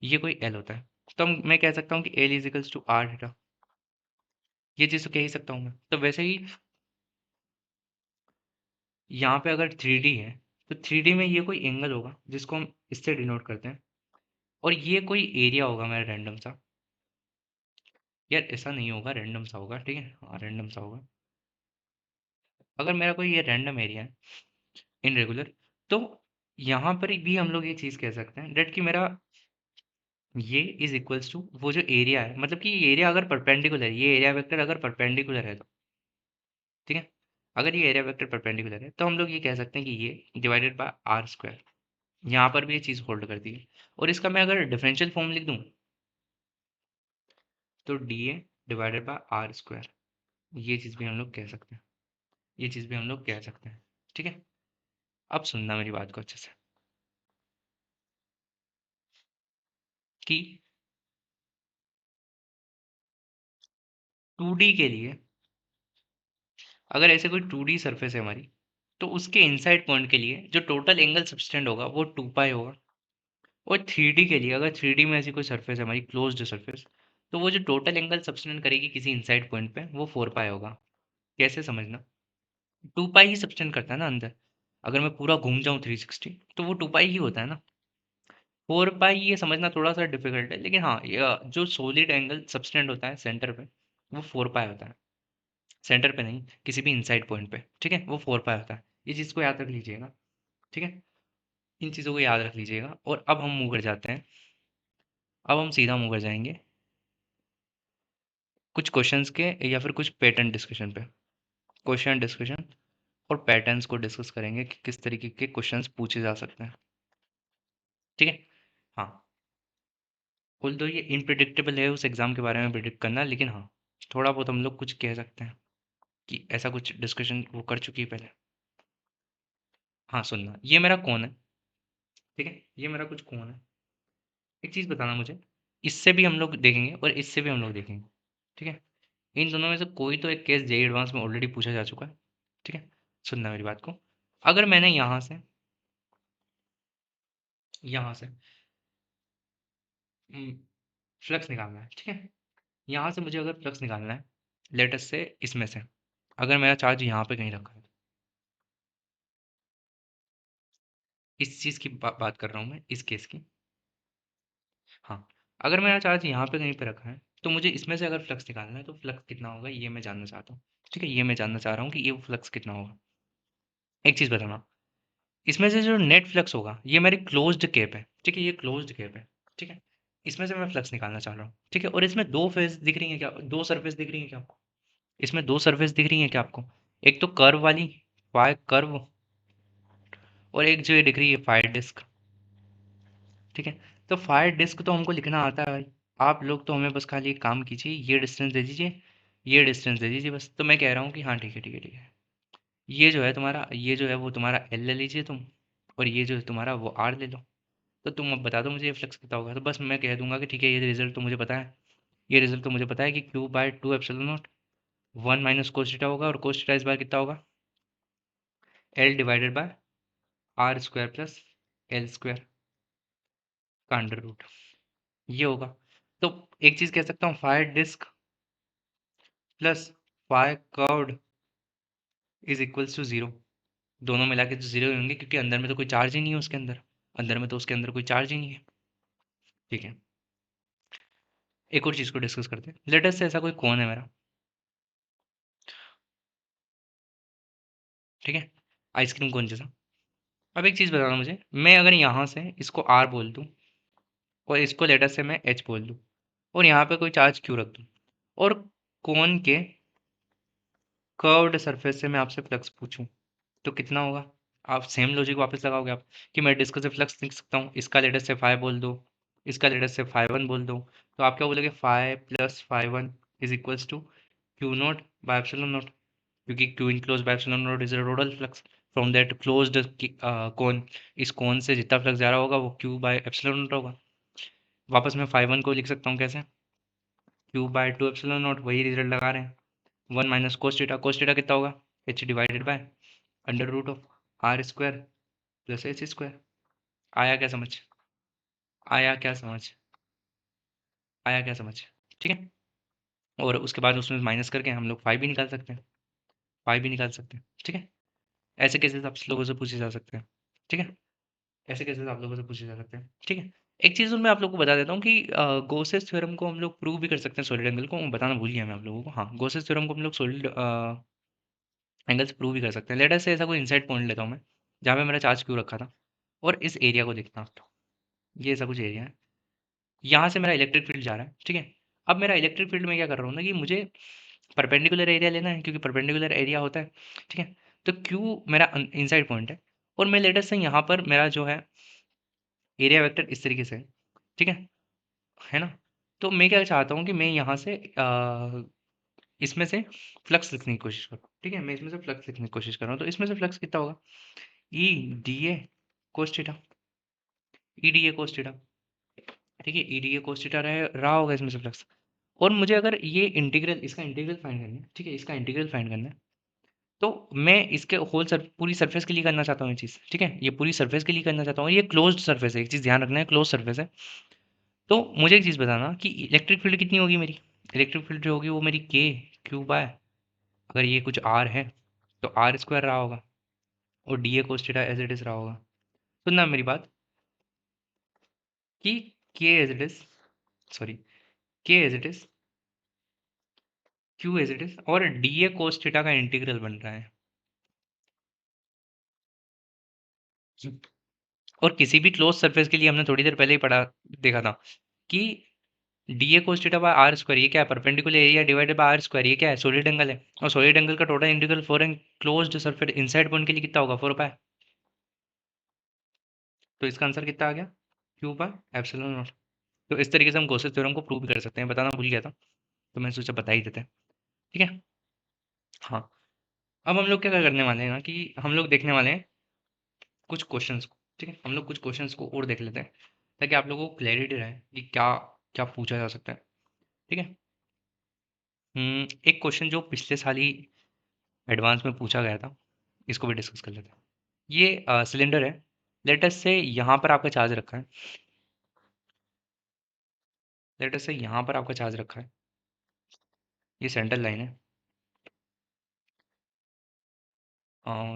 ये कोई एल होता है। तो मैं कह सकता हूँ कि L is equals to R theta. ये चीज़ तो कह ही सकता हूँ मैं। तो वैसे ही यहाँ पे अगर 3D है, तो 3D में ये कोई एंगल होगा जिसको हम इससे डिनोट करते हैं, और ये कोई एरिया होगा मेरा रैंडम सा। यार ऐसा नहीं होगा, रैंडम सा होगा। ठीक है, हाँ रैंडम सा होगा। अगर मेरा कोई ये रैंडम एरिया है इनरेगुलर, तो यहाँ पर भी हम लोग ये चीज़ कह सकते हैं डेट कि मेरा ये इज इक्वल्स टू वो जो एरिया है, मतलब कि ये एरिया अगर परपेंडिकुलर है, ये एरिया वेक्टर अगर परपेंडिकुलर है तो। ठीक है, अगर ये एरिया वेक्टर परपेंडिकुलर है तो हम लोग ये कह सकते हैं कि ये डिवाइडेड बाय आर स्क्वायर। यहाँ पर भी ये चीज़ होल्ड करती है। और इसका मैं अगर डिफरेंशियल फॉर्म लिख दूँ तो D A divided by R square, ये चीज़ भी हम लोग कह सकते हैं। ये चीज़ भी हम लोग कह सकते हैं। ठीक है, अब सुनना मेरी बात को अच्छे से कि 2D के लिए अगर ऐसे कोई 2D सरफेस है हमारी, तो उसके इनसाइड पॉइंट के लिए जो टोटल एंगल सबटेंड होगा वो 2 पाई होगा। और 3D के लिए अगर 3D में ऐसी कोई सरफेस है हमारी क्लोज्ड सरफेस, तो वो जो टोटल एंगल सबटेंड करेगी किसी इनसाइड पॉइंट पे वो 4 पाई होगा। कैसे समझना? 2 पाई ही सबटेंड करता है ना अंदर। अगर मैं पूरा घूम जाऊँ 360 तो वो 2 पाई ही होता है ना। 4 पाई ये समझना थोड़ा सा डिफिकल्ट है, लेकिन हाँ ये जो सॉलिड एंगल सबटेंड होता है सेंटर पे वो 4 पाई होता है। सेंटर पे नहीं, किसी भी इनसाइड पॉइंट पे। ठीक है, वो 4 पाई होता है। ये चीज़ को याद रख लीजिएगा। ठीक है, इन चीज़ों को याद रख लीजिएगा। और अब हम मूव कर जाते हैं। अब हम सीधा मूव कर जाएंगे कुछ क्वेश्चंस के या फिर कुछ पैटर्न डिस्कशन पे। क्वेश्चन डिस्कशन और पैटर्न्स को डिस्कस करेंगे कि किस तरीके के क्वेश्चंस पूछे जा सकते हैं। ठीक है, हाँ, ऑल्दो ये इनप्रिडिक्टेबल है उस एग्जाम के बारे में प्रिडिक्ट करना, लेकिन हाँ थोड़ा बहुत हम लोग कुछ कह सकते हैं कि ऐसा कुछ डिस्कशन वो कर चुकी है पहले। हाँ सुनना, ये मेरा कौन है? ठीक है, ये मेरा कुछ कौन है। एक चीज़ बताना मुझे, इससे भी हम लोग देखेंगे और इससे भी हम लोग देखेंगे। ठीक है, इन दोनों में से कोई तो एक केस जेई एडवांस में ऑलरेडी पूछा जा चुका है। ठीक है, सुनना मेरी बात को। अगर मैंने यहाँ से फ्लक्स निकालना है। ठीक है, यहाँ से मुझे अगर फ्लक्स निकालना है, लेटस से इसमें से, अगर मेरा चार्ज यहाँ पे कहीं रखा है, इस चीज़ की बात कर रहा हूँ मैं, इस केस की। हाँ, अगर मेरा चार्ज यहाँ पे कहीं पे रखा है तो मुझे इसमें से अगर फ्लक्स निकालना है तो फ्लक्स कितना होगा ये मैं जानना चाहता हूँ। ठीक है, ये मैं जानना चाह रहा हूँ कि ये फ्लक्स कितना होगा। एक चीज़ बताना, इसमें से जो नेट फ्लक्स होगा ये मेरी क्लोज्ड कैप है। ठीक है, ये क्लोज्ड कैप है। ठीक है, इसमें से मैं फ्लक्स निकालना चाह रहा हूँ। ठीक है, और इसमें दो फेस दिख रही है क्या, दो सरफेस दिख रही है क्या आपको? इसमें दो सरफेस दिख रही है क्या आपको? एक तो कर्व वाली, फाई कर्व, और एक जो ये दिख रही है फायर डिस्क। ठीक है, तो फायर डिस्क तो हमको लिखना आता है भाई। आप लोग तो हमें बस खाली एक काम कीजिए, ये डिस्टेंस दे दीजिए, ये डिस्टेंस दे दीजिए बस। तो मैं कह रहा हूँ कि हाँ ठीक है ठीक है ठीक है, ये जो है तुम्हारा, ये जो है वो तुम्हारा एल ले लीजिए तुम, और ये जो है तुम्हारा वो आर ले लो। तो तुम अब बता दो मुझे ये फ्लक्स कितना होगा, तो बस मैं कह दूंगा कि ठीक है, ये रिजल्ट तो मुझे पता है। ये रिजल्ट तो मुझे पता है कि Q by two epsilon naught 1 minus cos theta होगा, और कोस थीटा इस बार कितना होगा? L divided by R square plus L square का अंडर रूट, ये होगा। तो एक चीज कह सकता हूँ, phi disc plus phi curved is equals to zero. दोनों मिला के तो जीरो होंगे, क्योंकि अंदर में तो कोई चार्ज ही नहीं है उसके अंदर। अंदर में तो उसके अंदर कोई चार्ज ही नहीं है। ठीक है, एक और चीज को डिस्कस करते हैं। लेटेस्ट से ऐसा कोई कौन है मेरा? ठीक है, आइसक्रीम कोन जैसा। अब एक चीज़ बताना मुझे, मैं अगर यहाँ से इसको R बोल दूँ और इसको लेटर से मैं H बोल दूँ और यहाँ पे कोई चार्ज Q रख दूँ और कोन के कर्व्ड सरफेस से मैं आपसे फ्लक्स पूछूं तो कितना होगा? आप सेम लॉजिक वापस लगाओगे आप कि मैं डिस्क से फ्लक्स लिख सकता हूँ, इसका लेटर से फाइव बोल दो, इसका लेटर से फाइव वन बोल दो, तो आप क्या बोलोगे? Five plus five one is equals to q naught by epsilon naught, क्योंकि q enclose by epsilon naught is a total flux from that closed cone. इस कोन से जितना फ्लक्स जा रहा होगा वो क्यू बाय एप्सिलॉन नॉट होगा। वापस मैं फाइव वन को लिख सकता हूँ कैसे? Q by two epsilon naught, वही रिजल्ट लगा रहे हैं। वन माइनस कोस थीटा कितना होगा? H divided by under root of R square plus H square. आया क्या समझ? आया क्या समझ? आया क्या समझ? ठीक है। और उसके बाद उसमें माइनस करके हम लोग फाइव भी निकाल सकते हैं, फाइव भी निकाल सकते हैं। ठीक है। ऐसे केसेस आप लोगों से पूछे जा सकते हैं। ठीक है। ऐसे केसेस आप लोगों से पूछे जा सकते हैं। ठीक है। एक चीज़ और मैं आप लोगों को बता देता हूँ कि गोसेस थ्योरम को हम लोग प्रूव भी कर सकते हैं सॉलिड एंगल को। बताना भूल गया मैं आप लोगों को। हाँ, गोसेस थ्योरम को हम लोग सॉलिड एंगल से प्रूव भी कर सकते हैं। लेटर से ऐसा कोई इनसाइड पॉइंट लेता हूँ मैं, जहाँ पे मेरा चार्ज क्यों रखा था, और इस एरिया को देखता हूँ। ये ऐसा कुछ एरिया है, यहाँ से मेरा इलेक्ट्रिक फील्ड जा रहा है। ठीक है। अब मेरा इलेक्ट्रिक फील्ड में क्या कर रहा हूँ ना कि मुझे परपेंडिकुलर एरिया लेना है, क्योंकि परपेंडिकुलर एरिया होता है। ठीक है। तो क्यू मेरा इनसाइड पॉइंट है और मैं लेटर से यहाँ पर मेरा जो है एरिया वेक्टर इस तरीके से है। ठीक है ना? तो मैं क्या चाहता हूँ कि मैं यहाँ से इसमें से फ्लक्स लिखने की कोशिश करूँ। ठीक है। मैं इसमें से फ्लक्स लिखने की कोशिश कर रहा हूँ, तो इसमें से फ्लक्स कितना होगा? E D A cos theta, E D A cos theta. ठीक है। E D A cos theta रहा होगा इसमें से फ्लक्स। और मुझे अगर ये इंटीग्रल, इसका इंटीग्रल फाइंड करना है। ठीक है। इसका इंटीग्रल फाइंड करना है, तो मैं इसके पूरी सरफेस के लिए करना चाहता हूँ ये चीज़। ठीक है। ये पूरी सरफेस के लिए करना चाहता हूँ। ये क्लोज्ड सरफेस है, एक चीज़ ध्यान रखना है, क्लोज सरफेस है। तो मुझे एक चीज़ बताना कि इलेक्ट्रिक फील्ड कितनी होगी मेरी? इलेक्ट्रिक फील्ड जो होगी वो मेरी के क्यू बाय, अगर ये कुछ आर है तो आर स्क्वायर रहा होगा और D A cos theta as it is रहा होगा। सुनना मेरी बात कि K as it is, sorry, K as it is, Q as it is, और डी ए कोस थीटा का इंटीग्रल बन रहा है। और किसी भी क्लोज सरफेस के लिए हमने थोड़ी देर पहले ही पढ़ा, देखा था कि D A cos theta by R square, ये क्या है? Perpendicular area divided by R square, ये क्या है? सॉलिड एंगल है। और सॉलिड एंगल का total integral for an closed surface inside point के लिए कितना होगा? 4 पाई। तो इसका आंसर कितना आ गया? Q by epsilon not. तो इस तरीके से हम गॉसेस थ्योरम को प्रूव कर सकते हैं। बताना भूल गया था, तो मैंने सोचा बता ही देते हैं। ठीक है। हाँ। अब हम लोग क्या करने वाले हैं ना कि हम लोग देखने वाले हैं कुछ क्वेश्चंस को। ठीक है। हम लोग कुछ क्वेश्चंस को और देख लेते हैं, ताकि आप लोगों को क्लैरिटी रहे कि क्या क्या पूछा जा सकता है। ठीक है। एक क्वेश्चन जो पिछले साल ही एडवांस में पूछा गया था, इसको भी डिस्कस कर लेते हैं। ये सिलेंडर है। लेटर से यहाँ पर आपका चार्ज रखा है। लेटर से यहाँ पर आपका चार्ज रखा है। ये सेंट्रल लाइन है।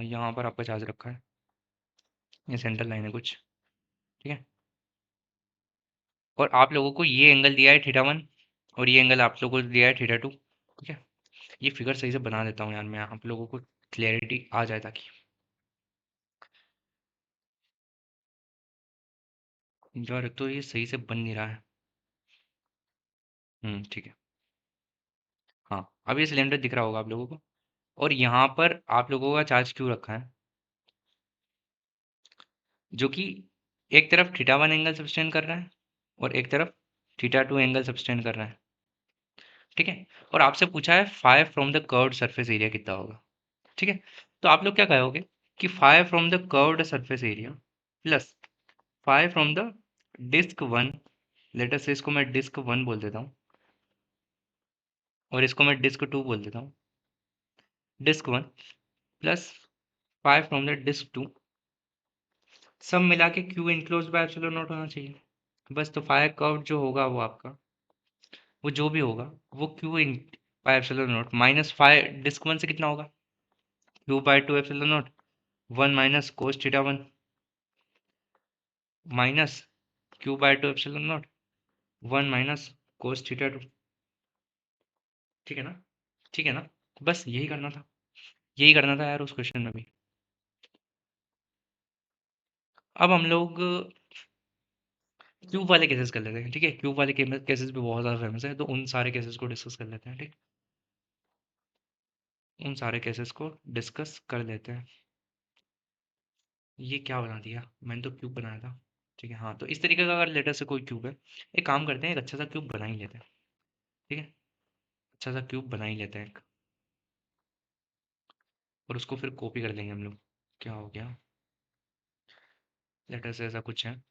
यहाँ पर आपका चार्ज रखा है। ये सेंट्रल लाइन है कुछ। ठीक है। और आप लोगों को ये एंगल दिया है थीटा 1, और ये एंगल आप लोगों को दिया है थीटा 2। ठीक है। ये फिगर सही से बना देता हूँ यार मैं, आप लोगों को क्लैरिटी आ जाए ताकि। यार तो ये सही से बन नहीं रहा है। ठीक है। हाँ, अब ये सिलेंडर दिख रहा होगा आप लोगों को, और यहाँ पर आप लोगों का चार्ज क्यों रखा है, जो कि एक तरफ थीटा 1 एंगल सब्सटेंड कर रहा है और एक तरफ थीटा 2 एंगल सब्सटेंड कर रहा है। ठीक है। और आपसे पूछा है five from the curved surface area कितना होगा। ठीक है। तो आप लोग क्या कहोगे कि phi from the curved surface area plus phi from the disc 1, later से इसको मैं डिस्क 1 बोल देता हूँ और इसको मैं डिस्क 2 बोल देता हूँ। Disc 1 plus phi from the disc 2, सब मिला के Q enclose by epsilon naught होना चाहिए। बस, तो फाइव कर्व जो होगा वो आपका, वो जो भी होगा वो Q in by epsilon naught minus phi disc 1 से कितना होगा? Q by two epsilon naught, 1 minus cos theta 1 minus Q by two epsilon naught, 1 minus cos theta 2। ठीक है ना? ठीक है ना? बस यही करना था, यही करना था यार उस क्वेश्चन में भी। अब हम लोग क्यूब वाले केसेस कर लेते हैं, ठीक है। क्यूब वाले केसेस भी बहुत ज़्यादा फेमस है, तो उन सारे केसेस को डिस्कस कर लेते हैं, ठीक। उन सारे केसेस को डिस्कस कर लेते हैं। ये क्या बना दिया मैंने, तो क्यूब बनाया था, ठीक है। हाँ, तो इस तरीके का अगर लेटर से कोई क्यूब है, एक काम करते हैं, एक अच्छा सा क्यूब बना ही लेते हैं, ठीक है। अच्छा सा क्यूब बना ही लेते हैं एक, और उसको फिर कॉपी कर लेंगे हम लोग। क्या हो गया, लेटर से ऐसा कुछ है,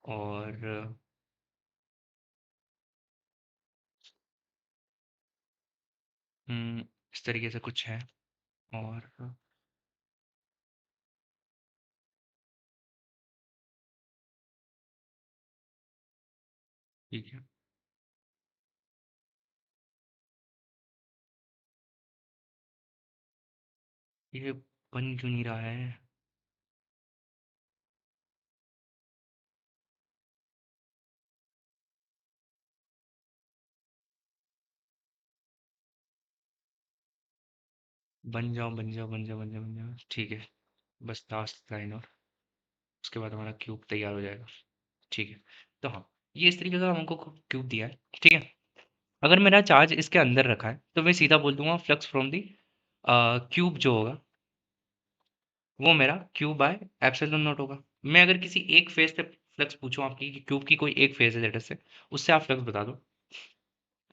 और इस तरीके से कुछ है, और ठीक है। ये बन क्यों नहीं रहा है? बन जाओ, बन जाओ, बन जाओ, बन जाओ, बन जाओ, ठीक है। बस लास्ट लाइन, और उसके बाद हमारा क्यूब तैयार हो जाएगा, ठीक है। तो हाँ, ये इस तरीके का हमको क्यूब दिया है, ठीक है। अगर मेरा चार्ज इसके अंदर रखा है, तो मैं सीधा बोल दूंगा फ्लक्स फ्रॉम दी क्यूब जो होगा, वो मेरा क्यूब बाय एप्सिलॉन नॉट होगा। मैं अगर किसी एक फेज पे फ्लक्स पूछूं आपकी, कि क्यूब की कोई एक फेज है लेटर से, उससे आप फ्लक्स बता दो,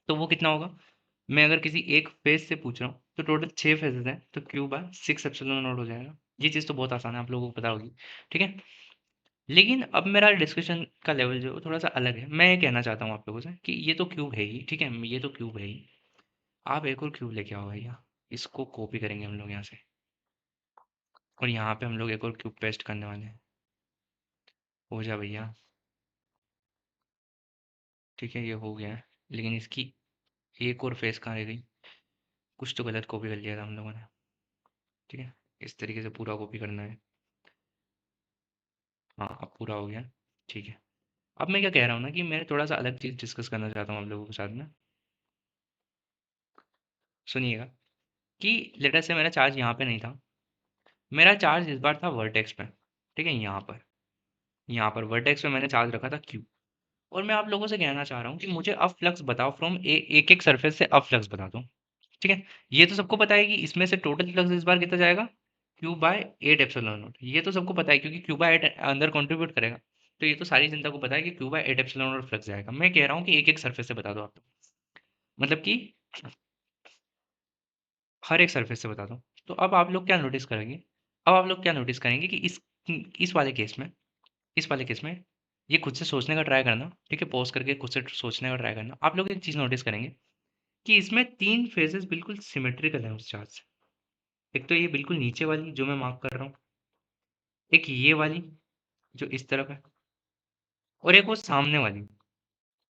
तो वो कितना होगा। मैं अगर किसी एक फेज से पूछ रहा हूँ, तो टोटल 6 फेजेस हैं, तो क्यूब बाय 6 एप्सिलॉन नॉट हो जाएगा। ये चीज़ तो बहुत आसान है, आप लोगों को पता होगी, ठीक है। लेकिन अब मेरा डिस्कशन का लेवल जो है वो थोड़ा सा अलग है। मैं ये कहना चाहता हूँ आप लोगों से कि ये तो क्यूब है ही, ठीक है, ये तो क्यूब है ही। आप एक और क्यूब लेके आओ भैया, इसको कॉपी करेंगे हम लोग यहाँ से, और यहाँ पे हम लोग एक और क्यूब पेस्ट करने वाले हैं। हो जा भैया, ठीक है, ये हो गया है। लेकिन इसकी एक और फेस कहाँ रह गई? कुछ तो गलत कॉपी कर लिया था हम लोगों ने, ठीक है। इस तरीके से पूरा कॉपी करना है। हाँ, अब पूरा हो गया, ठीक है। अब मैं क्या कह रहा हूँ ना, कि मैं थोड़ा सा अलग चीज़ डिस्कस करना चाहता हूँ आप लोगों के साथ में। सुनिएगा, कि लेटर से मेरा चार्ज यहाँ पे नहीं था, मेरा चार्ज इस बार था वर्टेक्स पे, ठीक है। यहाँ पर वर्टेक्स पे मैंने चार्ज रखा था क्यू, और मैं आप लोगों से कहना चाह रहा हूँ कि मुझे अब फ्लक्स बताओ फ्रॉम एक एक सरफेस से, अब फ्लक्स बता दो, ठीक है। ये तो सबको पता है कि इसमें से टोटल फ्लक्स इस बार कितना जाएगा, क्यू बाय 8 एप्सिलॉन नॉट। ये तो सबको पता है, क्योंकि क्यू बाय 8 अंदर कंट्रीब्यूट करेगा। तो ये तो सारी जनता को पता है कि Q by 8 epsilon naught flux जाएगा। मैं कह रहा हूँ कि एक एक सरफेस से बता दो आप, मतलब कि हर एक सरफेस से बता दो। तो अब आप लोग क्या नोटिस करेंगे, अब आप लोग क्या नोटिस करेंगे कि इस वाले केस में, इस वाले केस में ये खुद से सोचने का ट्राई करना, ठीक है, पॉज करके खुद से सोचने का ट्राई करना। आप लोग एक चीज़ नोटिस करेंगे कि इसमें 3 फेजेस बिल्कुल सिमेट्रिकल हैं उस चार्ज से। एक तो ये बिल्कुल नीचे वाली जो मैं मार्क कर रहा हूँ, एक ये वाली जो इस तरफ है, और एक वो सामने वाली,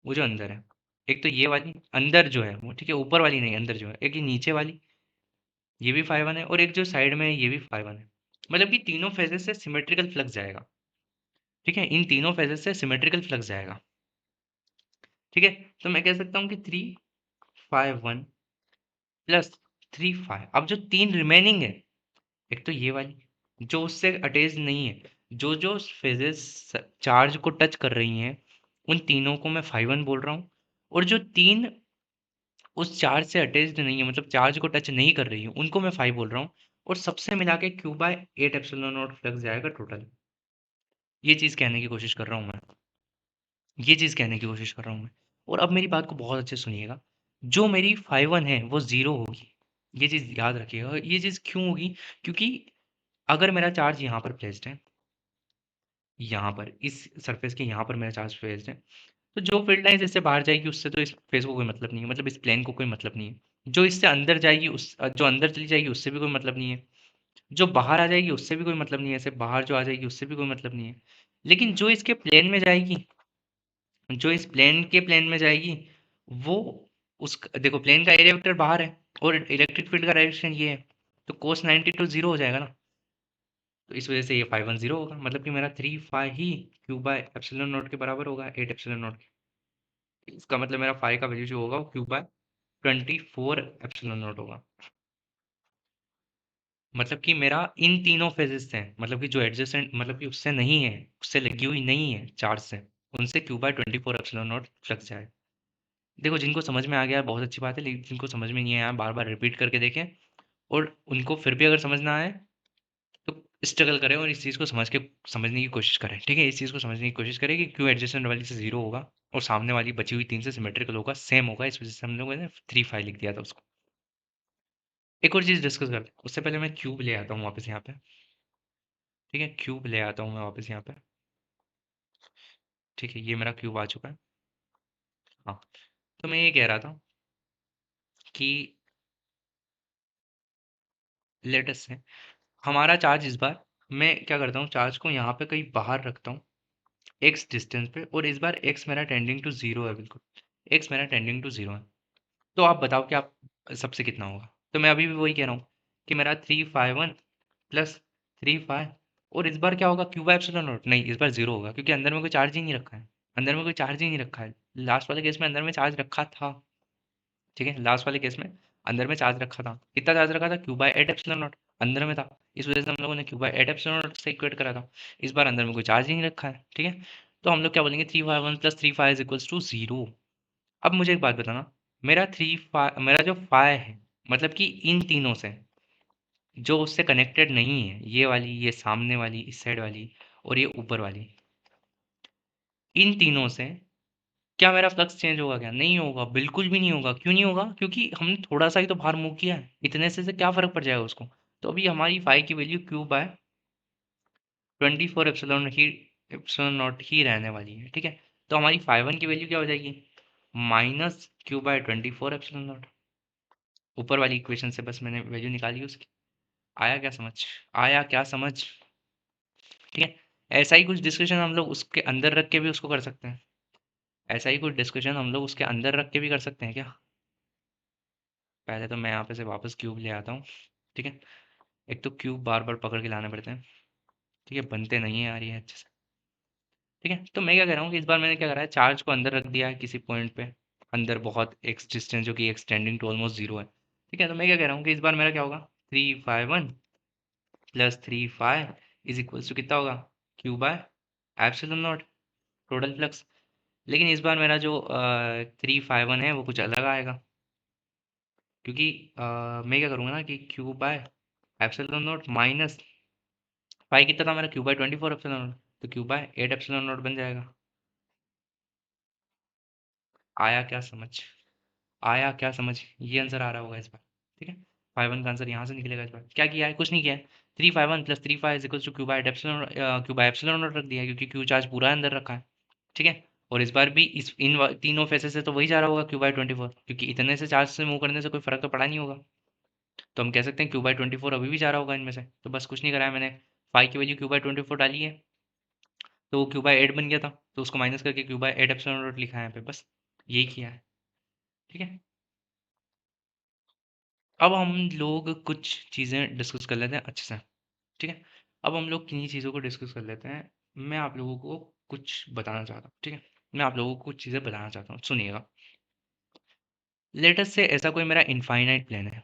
वो जो अंदर है। एक तो ये वाली अंदर जो है वो, ठीक है, ऊपर वाली नहीं, अंदर जो है। एक ये नीचे वाली, ये भी फाई वन है, और एक जो साइड में है ये भी फाई वन है। मतलब कि तीनों फेजेस से सिमेट्रिकल फ्लक्स जाएगा, ठीक है। इन तीनों फेजेस से सिमेट्रिकल फ्लक्स जाएगा, ठीक है। तो मैं कह सकता हूँ कि 3 5 1 प्लस 3 5। अब जो तीन रिमेनिंग है, एक तो ये वाली जो उससे अटैच नहीं है, जो जो फेजेस चार्ज को टच कर रही हैं, उन तीनों को मैं 5 1 बोल रहा हूँ। और जो तीन उस चार्ज से अटैच्ड नहीं है, मतलब चार्ज को टच नहीं कर रही है, उनको मैं 5 बोल रहा हूँ। और सबसे मिला के Q by 8 epsilon naught flux जाएगा टोटल। ये चीज़ कहने की कोशिश कर रहा हूँ मैं, ये चीज़ कहने की कोशिश कर रहा हूँ मैं। और अब मेरी बात को बहुत अच्छे से सुनिएगा, जो मेरी 5 1 है वो 0 होगी। ये चीज़ याद रखिएगा। और ये चीज़ क्यों होगी? क्योंकि अगर मेरा चार्ज यहाँ पर प्लेस्ड है, यहाँ पर इस सरफेस के यहाँ पर मेरा चार्ज प्लेस्ड है, तो जो फील्ड लाइंस इससे बाहर जाएगी उससे तो इस फेस को कोई मतलब नहीं है, मतलब इस प्लेन को कोई मतलब नहीं है। जो इससे अंदर जाएगी जो अंदर चली जाएगी उससे भी कोई मतलब नहीं है। जो बाहर आ जाएगी उससे भी कोई मतलब नहीं है, ऐसे बाहर जो आ जाएगी उससे भी कोई मतलब नहीं है। लेकिन जो इसके प्लेन में जाएगी, जो इस प्लेन के प्लेन में जाएगी, वो उस देखो, प्लेन का एरिया वेक्टर बाहर है, और इलेक्ट्रिक फील्ड का डायरेक्शन ये है, तो कोस 90 तो जीरो हो जाएगा ना। तो इस वजह से ये 5 1 0 होगा, मतलब कि मेरा 3 5 ही क्यू बाय एप्सिलॉन नॉट के बराबर होगा, 8 एप्सिलॉन नॉट के। इसका मतलब मेरा फाई का वैल्यू जो होगा वो क्यू बाय 24 एप्सिलॉन नॉट होगा। मतलब कि मेरा इन तीनों फेजेस से, मतलब कि जो एडजेसेंट, मतलब कि उससे नहीं है, उससे लगी हुई नहीं है चार्ज से, उनसे Q by 24 epsilon naught flux जाए। देखो जिनको समझ में आ गया बहुत अच्छी बात है, लेकिन जिनको समझ में नहीं आया बार बार रिपीट करके देखें, और उनको फिर भी अगर समझ ना आए तो स्ट्रगल करें और इस चीज़ को समझ के समझने की कोशिश करें। ठीक है, इस चीज़ को समझने की कोशिश करें कि क्यों एडजेसेंट वाली से 0 होगा और सामने वाली बची हुई 3 से सिमेट्रिकल होगा, सेम होगा, इस वजह से हम लोगों ने 3 5 लिख दिया था उसको। एक और चीज़ डिस्कस करते हैं, उससे पहले मैं क्यूब ले आता हूँ वापस यहाँ पे। ठीक है, क्यूब ले आता हूँ मैं वापस यहाँ पे। ठीक है, ये मेरा क्यूब आ चुका है। हाँ, तो मैं ये कह रहा था कि लेटेस्ट से हमारा चार्ज इस बार, मैं क्या करता हूँ, चार्ज को यहाँ पे कहीं बाहर रखता हूँ एक्स डिस्टेंस पे, और इस बार एक्स मेरा टेंडिंग टू जीरो है, बिल्कुल एक्स मेरा टेंडिंग टू जीरो है। तो आप बताओ कि आप सबसे कितना होगा। तो मैं अभी भी वही कह रहा हूँ कि मेरा 351 प्लस 35, और इस बार क्या होगा, क्यू बाय एप्सिलॉन नॉट नहीं, इस बार जीरो होगा क्योंकि अंदर में कोई चार्ज ही नहीं रखा है। अंदर में कोई चार्ज ही नहीं रखा है। लास्ट वाले केस में अंदर में चार्ज रखा था। ठीक है, लास्ट वाले केस में अंदर में चार्ज रखा था। कितना चार्ज रखा था, क्यू बाय 8 एप्सिलॉन नॉट अंदर में था। इस वजह से हम लोगों ने क्यू बाय 8 एप्सिलॉन नॉट से इक्वेट करा था। इस बार अंदर में कोई चार्ज ही नहीं रखा है। ठीक है, तो हम लोग क्या बोलेंगे, 351 plus 35 is equals to zero. अब मुझे एक बात बताना, मेरा जो फाइ है, मतलब कि इन तीनों से जो उससे कनेक्टेड नहीं है, ये वाली, ये सामने वाली, इस साइड वाली, और ये ऊपर वाली, इन तीनों से क्या मेरा फ्लक्स चेंज होगा? क्या नहीं होगा, बिल्कुल भी नहीं होगा। क्यों नहीं होगा? क्योंकि हमने थोड़ा सा ही तो बाहर मूव किया है, इतने से क्या फर्क पड़ जाएगा उसको। तो अभी हमारी फाई की value Q by 24 epsilon naught ही रहने वाली है। ठीक है, तो हमारी फाई वन की वैल्यू क्या हो जाएगी, minus Q by 24 epsilon naught. ऊपर वाली इक्वेशन से बस मैंने वैल्यू निकाली उसकी। आया क्या समझ? आया क्या समझ? ठीक है, ऐसा ही कुछ डिस्कशन हम लोग उसके अंदर रख के भी उसको कर सकते हैं। ऐसा ही कुछ डिस्कशन हम लोग उसके अंदर रख के भी कर सकते हैं क्या? पहले तो मैं यहाँ पे से वापस क्यूब ले आता हूँ। ठीक है, एक तो क्यूब बार बार पकड़ के लाने पड़ते हैं। ठीक है, बनते नहीं है यार ये अच्छे से। ठीक है, तो मैं क्या कह रहा हूँ कि इस बार मैंने क्या करा है, चार्ज को अंदर रख दिया है किसी पॉइंट पे, अंदर बहुत एक्स डिस्टेंस जो कि एक्सटेंडिंग टू ऑलमोस्ट जीरो है। ठीक है, तो मैं क्या कह रहा हूँ कि इस बार मेरा क्या होगा, 351 प्लस 35 इज इक्वल्स टू कितना होगा, Q by epsilon not total flux. लेकिन इस बार मेरा जो 351 है वो कुछ अलग आएगा, क्योंकि मैं क्या करूँगा ना कि Q by epsilon naught minus pi कितना था मेरा, क्यू बाय 24 एप्सिलॉन नॉट, तो क्यू बाय 8 एप्सिलॉन नॉट बन जाएगा। आया क्या समझ? आया क्या समझ? ये आंसर आ रहा होगा इस बार। ठीक है, 51 का आंसर यहाँ से निकलेगा इस बार। क्या किया है? कुछ नहीं किया है। 351 plus 35 is equals to Q by epsilon, Q by epsilon naught रख दिया है क्योंकि क्यू चार्ज पूरा अंदर रखा है। ठीक है, और इस बार भी तीनों फेसेस से तो वही जा रहा होगा, क्यू बाय 24, क्योंकि इतने से चार्ज से मूव करने से कोई फर्क तो पड़ा नहीं होगा। तो हम कह सकते हैं क्यू बाय 24 अभी भी जा रहा होगा इनमें से। तो बस कुछ नहीं करा है मैंने, फाइव की वैल्यू क्यू बाय 24 डाली है, तो वो क्यू बाय 8 बन गया था, तो उसको माइनस करके क्यू बाय 8 एप्सिलॉन नॉट लिखा है यहाँ पे, बस यही किया है। ठीक है, अब हम लोग कुछ चीज़ें डिस्कस कर लेते हैं अच्छे से। ठीक है, अब हम लोग किन्हीं चीज़ों को डिस्कस कर लेते हैं। मैं आप लोगों को कुछ बताना चाहता हूँ। ठीक है, मैं आप लोगों को कुछ चीज़ें बताना चाहता हूँ, सुनिएगा। लेटेस्ट से ऐसा कोई मेरा इनफाइनाइट प्लेन है।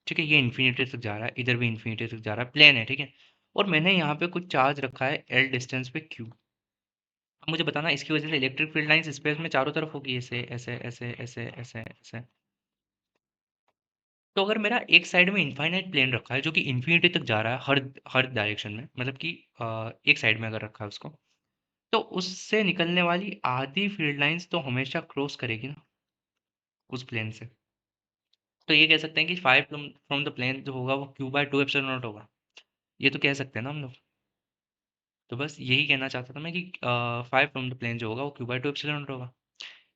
ठीक है, ये इन्फिनिटी तक जा रहा है, इधर भी इन्फिनिटी तक जा रहा है, प्लेन है। ठीक है, और मैंने यहाँ पे कुछ चार्ज रखा है एल डिस्टेंस पे क्यू। अब मुझे बताना इसकी वजह से इलेक्ट्रिक फील्ड लाइंस स्पेस में चारों तरफ होगी, ऐसे ऐसे ऐसे ऐसे ऐसे ऐसे। तो अगर मेरा एक साइड में इनफाइनाइट प्लेन रखा है जो कि इन्फिनिटी तक जा रहा है, हर हर डायरेक्शन में, मतलब कि एक साइड में अगर रखा है उसको, तो उससे निकलने वाली आधी फील्ड लाइंस तो हमेशा क्रॉस करेगी ना उस प्लेन से। तो ये कह सकते हैं कि फाइव फ्रॉम द प्लेन जो होगा वो क्यू बाय 2 एप्सिलॉन नॉट होगा। ये तो कह सकते हैं ना हम लोग। तो बस यही कहना चाहता था मैं कि फाइव फ्रॉम द प्लेन जो होगा वो क्यू बाय 2 एप्सिलॉन नॉट होगा।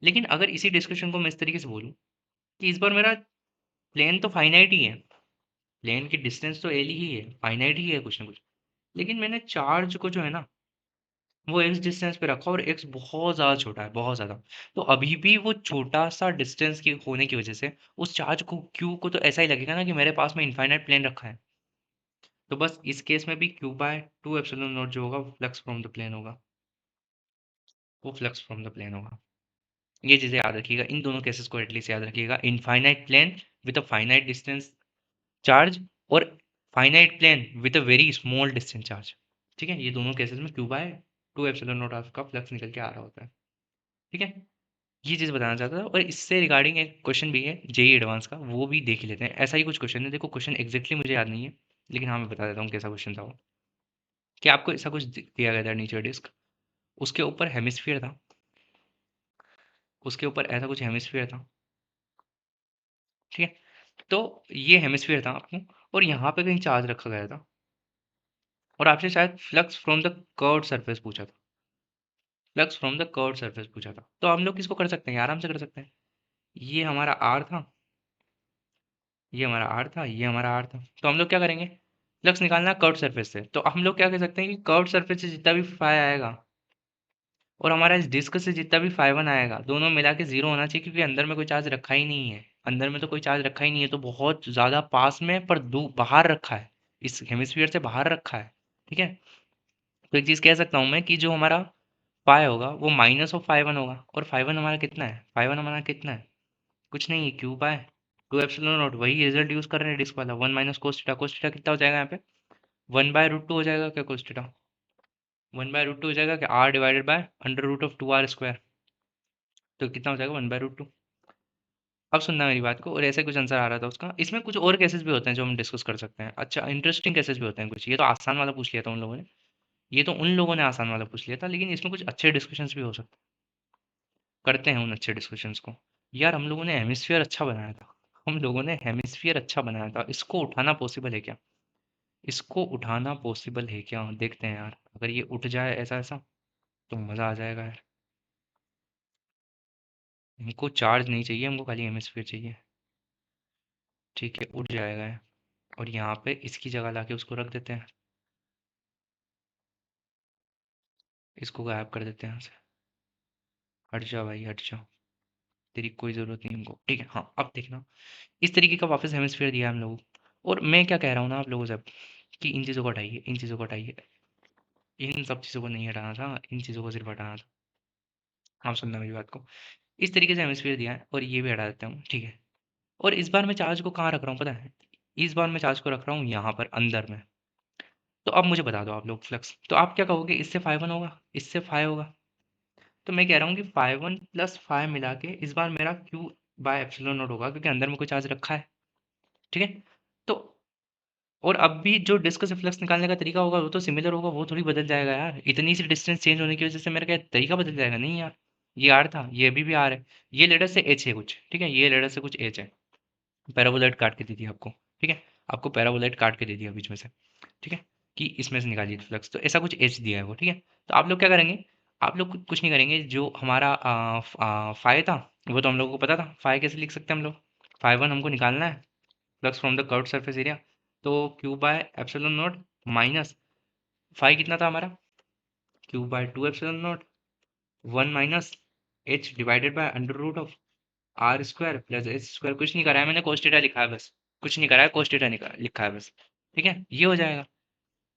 लेकिन अगर इसी डिस्कशन को मैं इस तरीके से बोलूँ कि इस बार मेरा प्लेन तो फाइनाइट ही है, प्लेन की डिस्टेंस तो एल ही है, फाइनाइट ही है कुछ ना कुछ, लेकिन मैंने चार्ज को जो है ना वो एक्स डिस्टेंस पे रखा, और एक्स बहुत ज़्यादा छोटा है, बहुत ज़्यादा। तो अभी भी वो छोटा सा डिस्टेंस की होने की वजह से उस चार्ज को क्यू को तो ऐसा ही लगेगा ना कि मेरे पास में इनफाइनाइट प्लेन रखा है। तो बस इस केस में भी क्यू बाय 2 एप्सिलॉन नॉट जो होगा वो फ्लक्स फ्रॉम द प्लेन होगा, वो फ्लक्स फ्रॉम द प्लेन होगा। ये चीज़ें याद रखिएगा, इन दोनों केसेस को एटलीस्ट याद रखिएगा, infinite plane with a finite distance charge, और finite plane with a very small distance charge. ठीक है, ये दोनों केसेस में क्यू बाय 2 एप्सिलॉन नॉट का फ्लक्स निकल के आ रहा होता है। ठीक है, ये चीज़ बताना चाहता था। और इससे रिगार्डिंग एक क्वेश्चन भी है जेई एडवांस का, वो भी देख ही लेते हैं। ऐसा ही कुछ क्वेश्चन है, देखो क्वेश्चन एग्जैक्टली मुझे याद नहीं है, लेकिन हाँ मैं बता देता हूँ कैसा क्वेश्चन था वो। कि आपको ऐसा कुछ दिया गया था नीचे डिस्क, उसके ऊपर हेमिस्फीयर था, उसके ऊपर ऐसा कुछ हेमिस्फीयर था। ठीक है, तो ये हेमिस्फीयर था आपको, और यहाँ पे कहीं चार्ज रखा गया था, और आपसे शायद flux from the curved surface पूछा था। Flux from the curved surface पूछा था, तो हम लोग किसको कर सकते हैं, आराम से कर सकते हैं। ये हमारा आर था, ये हमारा आर था, ये हमारा आर था। तो हम लोग क्या करेंगे, फ्लक्स निकालना कर्व्ड सरफेस से, तो हम लोग क्या कर सकते हैं कि कर्व्ड सरफेस से जितना भी फाई आएगा और हमारा इस डिस्क से जितना भी फाई वन आएगा, दोनों मिला के जीरो होना चाहिए, क्योंकि अंदर में कोई चार्ज रखा ही नहीं है। अंदर में तो कोई चार्ज रखा ही नहीं है, तो बहुत ज्यादा पास में पर बाहर रखा है, इस हेमिस्फीयर से बाहर रखा है। ठीक है, तो एक चीज कह सकता हूँ मैं कि जो हमारा फाई होगा वो माइनस ऑफ फाई वन होगा, और फाई वन हमारा कितना है, फाई वन हमारा कितना है, कुछ नहीं है, क्यू बाय 2 एप्सिलॉन नॉट। वही रिजल्ट यूज कर रहे हैं डिस्क वाला, 1 minus cos theta. Cos theta कितना हो जाएगा यहाँ पे, 1/√2 हो जाएगा क्या कोस थीटा, 1/√2 हो जाएगा क्या, R divided by under root of 2r square. तो कितना हो जाएगा 1/√2। अब सुनना मेरी बात को, और ऐसे कुछ आंसर आ रहा था उसका। इसमें कुछ और केसेस भी होते हैं जो हम डिस्कस कर सकते हैं, अच्छा इंटरेस्टिंग केसेस भी होते हैं कुछ। ये तो आसान वाला पूछ लिया था उन लोगों ने, ये तो उन लोगों ने आसान वाला पूछ लिया था, लेकिन इसमें कुछ अच्छे डिस्कशंस भी हो सकते हैं। करते हैं उन अच्छे डिस्कशंस को। यार हम लोगों ने हेमिस्फीयर अच्छा बनाया था, हम लोगों ने हेमिस्फीयर अच्छा बनाया था, इसको उठाना पॉसिबल है क्या, इसको उठाना पॉसिबल है क्या, देखते हैं यार। अगर ये उठ जाए ऐसा ऐसा तो मज़ा आ जाएगा यार। हमको चार्ज नहीं चाहिए, हमको खाली हेमिस्फीयर चाहिए। ठीक है, उठ जाएगा है। और यहाँ पे इसकी जगह लाके उसको रख देते हैं, इसको गायब कर देते हैं यहाँ से। हट जा भाई हट जा, तेरी कोई ज़रूरत नहीं हमको। ठीक है, हाँ अब देखना, इस तरीके का वापस हेमिस्फीयर दिया है हम लोगों को। और मैं क्या कह रहा हूँ ना आप लोगों से अब, कि इन चीज़ों को हटाइए, इन चीज़ों को हटाइए, इन सब चीज़ों को नहीं हटाना था, इन चीज़ों को सिर्फ हटाना था। आप सुनना मेरी बात को, इस तरीके से हेमिस्फीयर दिया है, और ये भी हटा देता हूँ। ठीक है, और इस बार मैं चार्ज को कहाँ रख रहा हूँ पता है, इस बार मैं चार्ज को रख रहा हूँ यहाँ पर अंदर में। तो अब मुझे बता दो आप लोग फ्लक्स, तो आप क्या कहोगे, इससे फाई वन होगा, इससे फाई होगा। तो मैं कह रहा हूँ कि फाई वन प्लस फाई मिला के इस बार मेरा क्यू बाय एप्सिलॉन नॉट होगा, क्योंकि अंदर में कोई चार्ज रखा है। ठीक है, तो और अब भी जो डिस्क से फ्लक्स निकालने का तरीका होगा वो तो सिमिलर होगा, वो थोड़ी बदल जाएगा यार। इतनी सी डिस्टेंस चेंज होने की वजह से मेरा क्या तरीका बदल जाएगा, नहीं यार। ये आर था, ये अभी भी आर है, ये लेटर से एच है कुछ। ठीक है, ये लेटर से कुछ एच है, पैराबोलाइड काट के दे दिया आपको। ठीक है, आपको पैराबोलाइड काट के दे दिया बीच में से। ठीक है, कि इसमें से निकालिए फ्लक्स, तो ऐसा कुछ एच दिया है वो। ठीक है, तो आप लोग क्या करेंगे, आप लोग कुछ नहीं करेंगे, जो हमारा फाई था वो तो हम लोगों को पता था, फाई कैसे लिख सकते हैं हम लोग, फाई वन हमको निकालना है, flux from the curved surface area. तो q by epsilon naught minus phi कितना था हमारा, q by 2 epsilon naught 1 minus h divided by under root of r square plus H square. कुछ नहीं करा है मैंने, cos थीटा लिखा है बस, कुछ नहीं करा है, cos थीटा लिखा है बस। ठीक है, ये हो जाएगा।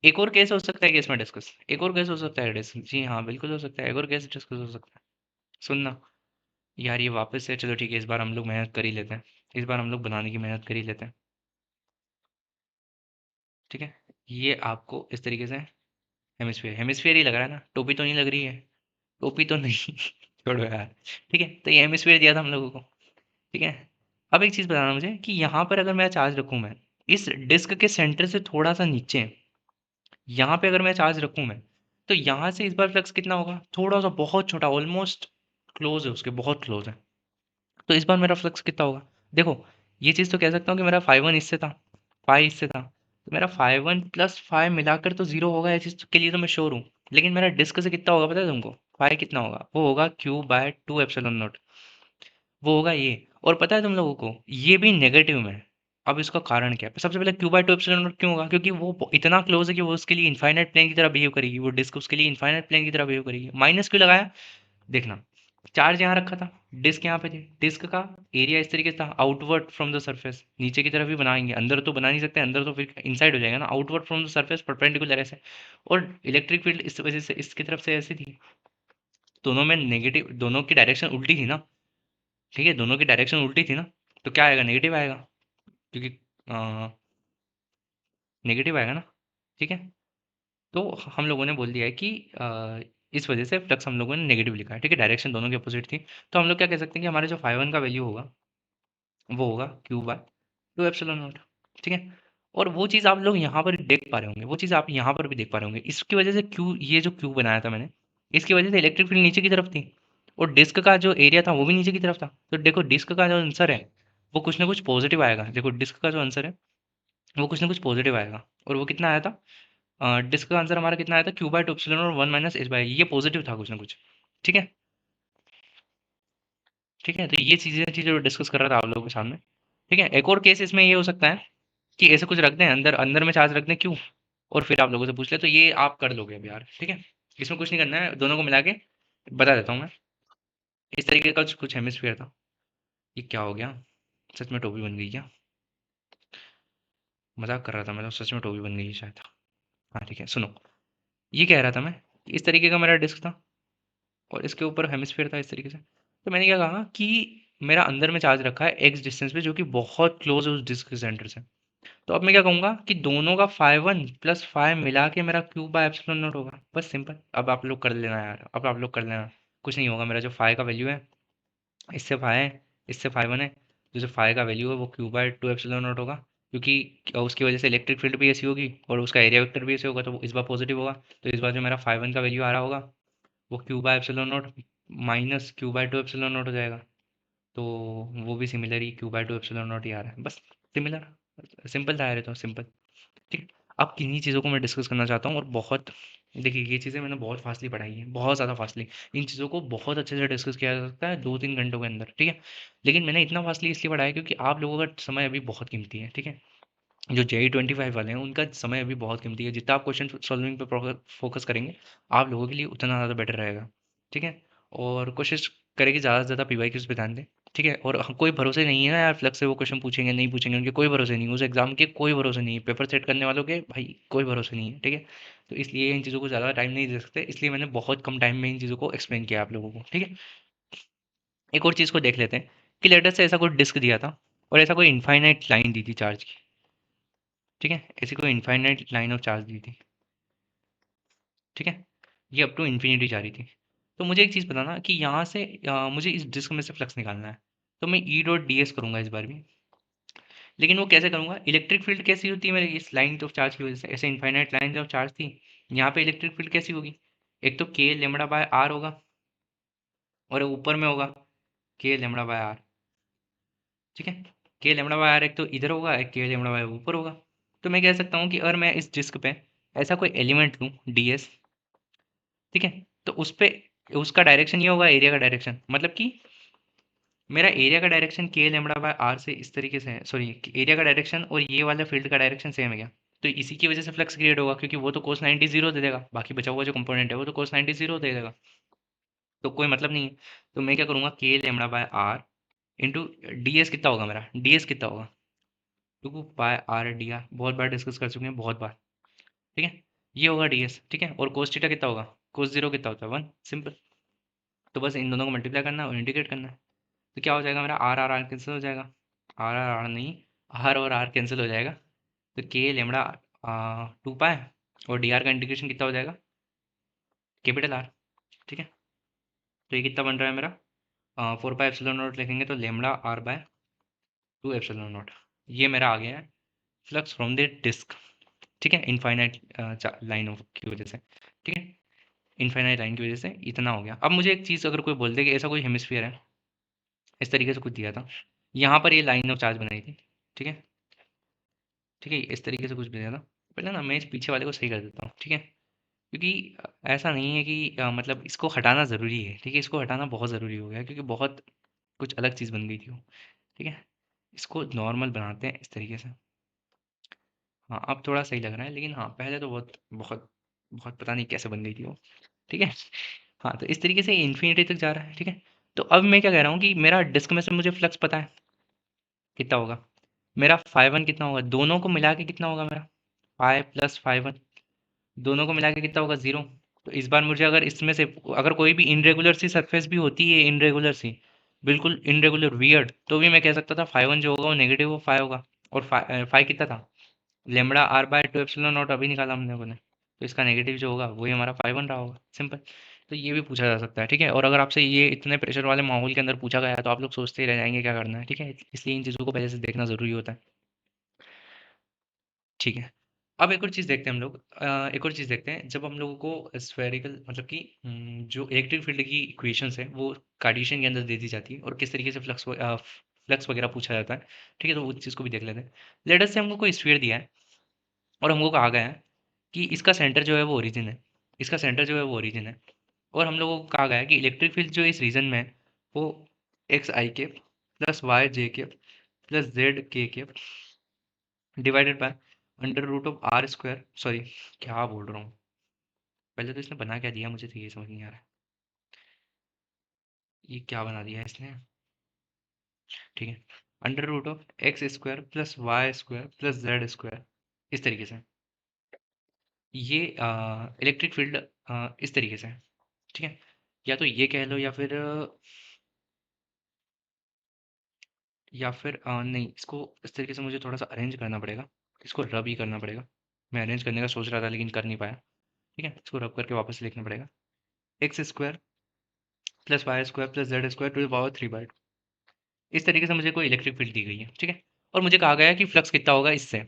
एक और केस हो सकता है कि इसमें डिस्कस, एक और केस हो सकता है डिस्कस, जी हाँ बिल्कुल हो सकता है, एक और केस डिस्कस हो सकता है। सुनना यार, ये वापस से चलो ठीक है, इस बार हम लोग मेहनत कर ही लेते हैं, इस बार हम लोग बनाने की मेहनत कर ही लेते हैं। ठीक है, ये आपको इस तरीके से हेमिस्फीयर, हेमिस्फीयर ही लग रहा है ना, टोपी तो नहीं लग रही है, टोपी तो नहीं छोड़ो यार। ठीक है, तो ये हेमिस्फीयर दिया था हम लोगों को। ठीक है, अब एक चीज़ बताना मुझे कि यहाँ पर अगर मैं चार्ज रखूँ, मैं इस डिस्क के सेंटर से थोड़ा सा नीचे, यहाँ पे अगर मैं चार्ज रखूँ मैं, तो यहाँ से इस बार फ्लक्स कितना होगा, थोड़ा सा बहुत छोटा, ऑलमोस्ट क्लोज है उसके, बहुत क्लोज है। तो इस बार मेरा फ्लक्स कितना होगा, देखो ये चीज़ तो कह सकता हूँ कि मेरा फाई वन इससे था, फाई इससे था, तो मेरा फाई वन प्लस फाई मिलाकर तो जीरो होगा, ये चीज़ के लिए तो मैं श्योर हूँ। लेकिन मेरा डिस्क से कितना होगा पता है तुमको, फाई कितना होगा, वो होगा क्यू बाय 2 एप्सिलॉन नॉट, वो होगा ये। और पता है तुम लोगों को ये भी नेगेटिव में है। अब इसका कारण क्या है, सबसे पहले क्यू बाय 2 एप्सिलॉन नॉट क्यों होगा, क्योंकि वो इतना क्लोज है कि वो उसके लिए इनफाइनाइट प्लेन की तरह बिहेव करेगी, वो डिस्क उसके लिए इनफाइनाइट प्लेन की तरह बिहेव करेगी। माइनस क्यों लगाया, देखना, चार्ज यहाँ रखा था, डिस्क यहाँ पे थी, डिस्क का एरिया इस तरीके से था, आउटवर्ड फ्रॉम द सरफेस, नीचे की तरफ ही बनाएंगे, अंदर तो बना नहीं सकते, अंदर तो फिर इनसाइड हो जाएगा ना, outward from the surface perpendicular ऐसे। और इलेक्ट्रिक फील्ड इस वजह से इसकी तरफ से ऐसी थी, दोनों में नेगेटिव, दोनों की डायरेक्शन उल्टी थी ना। ठीक है, दोनों की डायरेक्शन उल्टी थी ना, तो क्या आएगा, नेगेटिव आएगा, क्योंकि नेगेटिव आएगा ना, ठीक है। तो हम लोगों ने बोल दिया है कि इस वजह से फ्लक्स हम लोगों ने नेगेटिव लिखा है, ठीक है, डायरेक्शन दोनों की अपोजिट थी। तो हम लोग क्या कह सकते हैं कि हमारे जो फाई वन का वैल्यू होगा वो होगा Q by two epsilon naught, ठीक है। और वो चीज़ आप लोग यहाँ पर देख पा रहे होंगे, वो चीज़ आप यहाँ पर भी देख पा रहे होंगे। इसकी वजह से क्यू, ये जो क्यू बनाया था मैंने, इसकी वजह से इलेक्ट्रिक फील्ड नीचे की तरफ थी और डिस्क का जो एरिया था वो भी नीचे की तरफ था। तो देखो डिस्क का जो आंसर है वो कुछ ना कुछ पॉजिटिव आएगा। देखो डिस्क का जो आंसर है वो कुछ ना कुछ पॉजिटिव आएगा। और वो कितना आया था, डिस्क का आंसर हमारा कितना आया था, क्यू बाय टू एप्सिलॉन और वन माइनस एच बाई, ये पॉजिटिव था कुछ ना कुछ, ठीक है। ठीक है, तो ये चीज़ें थी जो डिस्कस कर रहा था आप लोगों के सामने, ठीक है। एक और केस इसमें ये हो सकता है कि ऐसे कुछ रख दें अंदर, अंदर में चार्ज रख दें क्यों, और फिर आप लोगों से पूछ ले, तो ये आप कर लोगे अभी यार, ठीक है। इसमें कुछ नहीं करना है, दोनों को मिला के बता देता हूँ मैं। इस तरीके का कुछ हेमिस्फीयर था। ये क्या हो गया, सच में टोपी बन गई क्या? मजाक कर रहा था मैं तो, सच में टोपी बन गई है शायद। हाँ ठीक है, सुनो, ये कह रहा था मैं कि इस तरीके का मेरा डिस्क था और इसके ऊपर हेमिस्फीयर था इस तरीके से। तो मैंने क्या कहा कि मेरा अंदर में चार्ज रखा है एक्स डिस्टेंस पे, जो कि बहुत क्लोज है उस डिस्क के सेंटर से। तो अब मैं क्या कहूँगा कि दोनों का फाई वन प्लस फाई मिला के मेरा क्यूब बाय एप्सिलॉन नॉट होगा, बस सिंपल। अब आप लोग कर लेना यार, अब आप लोग कर लेना, कुछ नहीं होगा। मेरा जो फाई का वैल्यू है, इससे फाई है, इससे फाई वन है, जो फाई का वैल्यू है वो q by two epsilon not होगा, क्योंकि उसकी वजह से इलेक्ट्रिक फील्ड भी ऐसी होगी और उसका एरिया वेक्टर भी ऐसे होगा, तो वो इस बार पॉजिटिव होगा। तो इस बार जो मेरा फाई वन का वैल्यू आ रहा होगा वो q by epsilon naught minus q by two epsilon naught हो जाएगा। तो वो भी सिमिलर ही q by two epsilon naught ही आ रहा है, बस सिमिलर, सिंपल था यार ये तो, सिंपल। ठीक है, अब किन्हीं चीज़ों को मैं डिस्कस करना चाहता हूँ और बहुत, देखिए ये चीज़ें मैंने बहुत फास्टली पढ़ाई है, बहुत ज़्यादा फास्टली। इन चीज़ों को बहुत अच्छे से डिस्कस किया जा सकता है 2-3 घंटों के अंदर, ठीक है। लेकिन मैंने इतना फास्टली इसलिए पढ़ाया क्योंकि आप लोगों का समय अभी बहुत कीमती है, ठीक है। जो JEE 25 वाले हैं उनका समय अभी बहुत कीमती है। जितना आप क्वेश्चन सॉल्विंग पे फोकस करेंगे आप लोगों के लिए उतना ज़्यादा बेटर रहेगा, ठीक है। और कोशिश करें कि ज़्यादा से ज़्यादा PYQs पे ध्यान दें, ठीक है। और कोई भरोसे नहीं है ना यार, फ्लक्स से वो क्वेश्चन पूछेंगे नहीं पूछेंगे, उनके कोई भरोसे नहीं, उस एग्जाम के कोई भरोसे नहीं है, पेपर सेट करने वालों के भाई कोई भरोसे नहीं है, ठीक है। तो इसलिए इन चीज़ों को ज़्यादा टाइम नहीं दे सकते, इसलिए मैंने बहुत कम टाइम में इन चीज़ों को एक्सप्लेन किया आप लोगों को, ठीक है। एक और चीज़ को देख लेते हैं कि लेटर से ऐसा कोई डिस्क दिया था और ऐसा कोई इनफाइनाइट लाइन दी थी चार्ज की, ठीक है। ऐसी कोई इनफाइनाइट लाइन ऑफ चार्ज दी थी, ठीक है। ये अप टू इन्फिनिटी जा रही थी। तो मुझे एक चीज़ बताना कि यहाँ से मुझे इस डिस्क में से फ्लक्स निकालना है। तो मैं ई डॉट डी एस करूँगा इस बार भी, लेकिन वो कैसे करूँगा, इलेक्ट्रिक फील्ड कैसी होती है मेरी इस लाइन ऑफ चार्ज की वजह से, ऐसे इन्फाइनाइट लाइन ऑफ चार्ज थी, यहाँ पे इलेक्ट्रिक फील्ड कैसी होगी, एक तो के लेमड़ा बाय आर होगा और ऊपर में होगा के लेमड़ा बाय आर, ठीक है। के लेमड़ा बाय आर एक तो इधर होगा, एक के लेमड़ा बाय ऊपर होगा। तो मैं कह सकता हूँ कि अगर मैं इस डिस्क पे ऐसा कोई एलिमेंट लूँ डी एस, ठीक है, तो उस पे उसका डायरेक्शन ये होगा एरिया का डायरेक्शन, मतलब कि मेरा एरिया का डायरेक्शन के लेमड़ा बाय आर से इस तरीके से है, सॉरी, एरिया का डायरेक्शन और ये वाला फील्ड का डायरेक्शन सेम है क्या? तो इसी की वजह से फ्लक्स क्रिएट होगा, क्योंकि वो तो कोस 90 जीरो दे देगा, बाकी बचा हुआ जो कंपोनेंट है वो तो कोस 90 जीरो दे देगा, तो कोई मतलब नहीं है। तो मैं क्या करूँगा, K lambda by R into D S कितना होगा मेरा, डी एस कितना होगा, two by R D R, बहुत बार डिस्कस कर चुके हैं, बहुत बार, ठीक है। ये होगा डी एस, ठीक है। और कोस थीटा कितना होगा, कोस जीरो कितना होता है 1, सिंपल। तो बस इन दोनों को मल्टीप्लाई करना है और इंटीग्रेट करना है। तो क्या हो जाएगा मेरा, आर आर आर कैंसिल हो जाएगा, आर आर आर नहीं, आर और आर कैंसिल हो जाएगा। तो के लेमड़ा 2 पाई और डी आर का इंटीग्रेशन कितना हो जाएगा, कैपिटल आर, ठीक है। तो ये कितना बन रहा है मेरा, 4 पाई एप्सिलॉन नॉट लिखेंगे तो lambda R by 2 epsilon naught. ये मेरा आ गया है फ्लक्स फ्रॉम द डिस्क, ठीक है, इनफाइनाइट लाइन ऑफ की वजह से, ठीक है। इनफाइनाइट लाइन की वजह से इतना हो गया। अब मुझे एक चीज़ अगर कोई बोल दे कि ऐसा कोई हेमिस्फीयर है, इस तरीके से कुछ दिया था, यहाँ पर ये लाइन ऑफ चार्ज बनाई थी, ठीक है, ठीक है, इस तरीके से कुछ दिया था। पहले ना मैं इस पीछे वाले को सही कर देता हूँ, ठीक है, क्योंकि ऐसा नहीं है कि मतलब इसको हटाना ज़रूरी है, ठीक है, इसको हटाना बहुत ज़रूरी हो गया क्योंकि बहुत कुछ अलग चीज़ बन गई थी वो, ठीक है। इसको नॉर्मल बनाते हैं इस तरीके से। हाँ, अब थोड़ा सही लग रहा है, लेकिन हाँ पहले तो बहुत बहुत बहुत पता नहीं कैसे बन गई थी वो, ठीक है। हाँ, तो इस तरीके से इन्फिनिटी तक जा रहा है, ठीक है। तो अब मैं क्या कह रहा हूँ कि मेरा डिस्क में से मुझे फ्लक्स पता है कितना होगा, मेरा फाई वन कितना होगा, दोनों को मिला के कितना होगा मेरा, फाई प्लस फाई वन, दोनों को मिला के कितना होगा, 0। तो इस बार मुझे अगर इसमें से अगर कोई भी इनरेगुलर सी सरफेस भी होती है, इनरेगुलर सी, बिल्कुल इनरेगुलर वियर्ड, तो भी मैं कह सकता था फाई वन जो होगा वो नेगेटिव फाई होगा। और फाई कितना था, lambda R by two epsilon naught अभी निकाला हमने लोगों ने, तो इसका नेगेटिव जो होगा वही हमारा 5 रहा होगा, सिंपल। तो ये भी पूछा जा सकता है, ठीक है। और अगर आपसे ये इतने प्रेशर वाले माहौल के अंदर पूछा गया है तो आप लोग सोचते ही रह जाएंगे क्या करना है, ठीक है। इसलिए इन चीज़ों को पहले से देखना ज़रूरी होता है, ठीक है। अब एक और चीज़ देखते हैं हम लोग, एक और चीज़ देखते हैं। जब हम लोगों को स्फेरिकल मतलब कि जो इलेक्ट्रिक फील्ड की इक्वेशंस है वो कार्टेशियन के अंदर दे दी जाती है और किस तरीके से फ्लक्स वगैरह पूछा जाता है, ठीक है। तो उस चीज़ को भी देख लेते हैं। लेट अस से हमको कोई स्फीयर दिया है और हमको कहा गया है कि इसका सेंटर जो है वो ओरिजिन है, इसका सेंटर जो है वो ओरिजिन है। और हम लोगों को कहा गया है कि इलेक्ट्रिक फील्ड जो इस रीजन में है वो x I k plus Y J K plus Z K divided by under root of R square, sorry क्या बोल रहा हूँ, पहले तो इसने बना क्या दिया मुझे तो ये समझ नहीं आ रहा है। ये क्या बना दिया है इसने, ठीक है। Under root of X square plus Y square plus Z square, इस तरीके से ये इलेक्ट्रिक फील्ड इस तरीके से है, ठीक है। या तो ये कह लो या फिर नहीं, इसको इस तरीके से मुझे थोड़ा सा अरेंज करना पड़ेगा, इसको रब ही करना पड़ेगा। मैं अरेंज करने का सोच रहा था लेकिन कर नहीं पाया, ठीक है। इसको रब करके वापस लिखना पड़ेगा, X square plus Y square plus Z square to the power 3/2। इस तरीके से मुझे कोई इलेक्ट्रिक फील्ड दी गई है, ठीक है। और मुझे कहा गया है कि फ्लक्स कितना होगा इससे,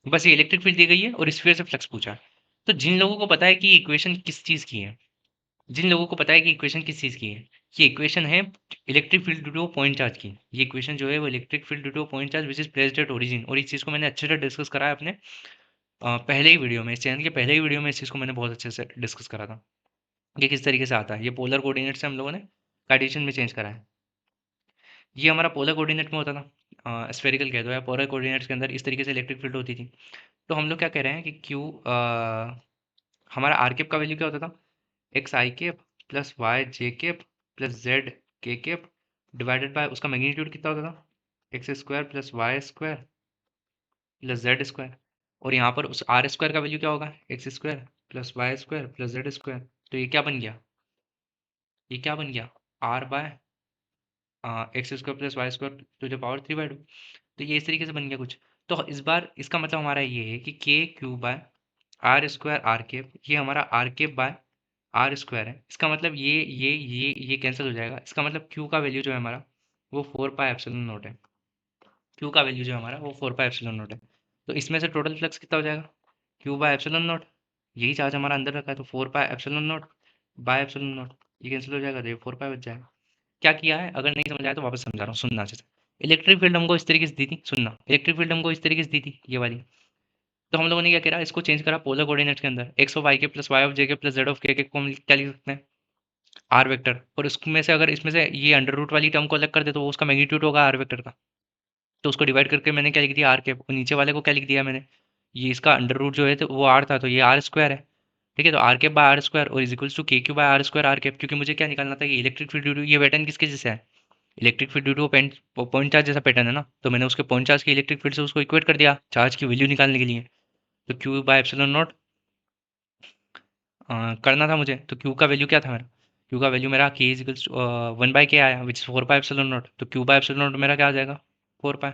बस ये इलेक्ट्रिक फील्ड दी गई है और स्फीयर से फ्लक्स पूछा है। तो जिन लोगों को पता है कि इक्वेशन किस चीज़ की है, जिन लोगों को पता है कि इक्वेशन किस चीज़ की है, ये इक्वेशन है electric field due to point charge की। ये इक्वेशन जो है वो electric field due to point charge which is placed at origin. और इस चीज़ को मैंने अच्छे से डिस्कस करा है अपने पहले ही वीडियो में, इस चैनल के पहले ही वीडियो में इस चीज़ को मैंने बहुत अच्छे से डिस्कस करा था कि किस तरीके से आता है। ये पोलर कोऑर्डिनेट से हम लोगों ने कार्टेशियन में चेंज करा है। ये हमारा पोलर कोऑर्डिनेट में होता था, स्फेरिकल कह दो या पोलर कोऑर्डिनेट्स के अंदर इस तरीके से इलेक्ट्रिक फील्ड होती थी। तो हम लोग क्या कह रहे हैं कि क्यू हमारा आर केप का वैल्यू क्या होता था, x i cap plus Y j cap plus Z k cap divided by उसका मैग्नीट्यूड कितना होता था, x square plus Y square plus Z square. और यहाँ पर उस आर स्क्वायर का वैल्यू क्या होगा, X square plus Y square plus Z square. तो ये क्या बन गया, ये क्या बन गया, R by X square plus Y square to the power 3/2। तो ये इस तरीके से बन गया कुछ। तो इस बार इसका मतलब हमारा ये है कि K Q by R square R cap, ये हमारा R cap by R square है। इसका मतलब ये कैंसिल हो जाएगा। इसका मतलब क्यू का वैल्यू जो है हमारा वो 4 पाई एप्सिलॉन नॉट है। क्यू का वैल्यू जो है हमारा वो 4 पाई एप्सिलॉन नॉट है। तो इसमें से टोटल फ्लक्स कितना हो जाएगा, क्यू बाय एप्सिलॉन नॉट, यही चार्ज हमारा अंदर रखा है तो 4 pi epsilon not by epsilon naught, ये कैंसिल हो जाएगा तो ये 4 पाई बच जाएगा। क्या किया है, अगर नहीं समझ आया तो वापस समझा रहा हूँ, सुनना अच्छे से। इलेक्ट्रिक फील्ड हमको इस तरीके से दी थी, सुनना, इलेक्ट्रिक फील्ड हमको इस तरीके से दी थी ये वाली। तो हम लोगों ने क्या करा, इसको चेंज करा पोलर कोऑर्डिनेट्स के अंदर, x of i k plus Y of J K plus Z of के को हम क्या लिख सकते हैं, आर वेक्टर। और उसमें से अगर इसमें से ये अंडर रूट वाली टर्म को अलग कर दे तो वो उसका मैग्नीट्यूड होगा आर वेक्टर का। तो उसको डिवाइड करके मैंने क्या लिख दिया, आर के। और नीचे वाले को क्या लिख दिया मैंने, ये इसका अंडर रूट जो है तो वो आर था तो ये आर स्क्वायर है, ठीक है। तो R K by R square और is equals to K Q by R square R cap. क्योंकि मुझे क्या निकालना था कि इलेक्ट्रिक फील्ड ड्यू टू ये पैटर्न किसके जैसे है, electric field due to point charge जैसा पैटर्न है ना। तो मैंने उसके पॉइंट चार्ज की इलेक्ट्रिक फील्ड से उसको इक्वेट कर दिया चार्ज की वैल्यू निकालने के लिए। तो क्यू बाय एप्सिलॉन नॉट करना था मुझे। तो क्यू का वैल्यू क्या था मेरा, क्यू का वैल्यू मेरा के इजिकल्स 1/k आया which is 4 pi epsilon not. तो क्यू बाय एप्सिलॉन नॉट मेरा क्या आ जाएगा, 4 पाई।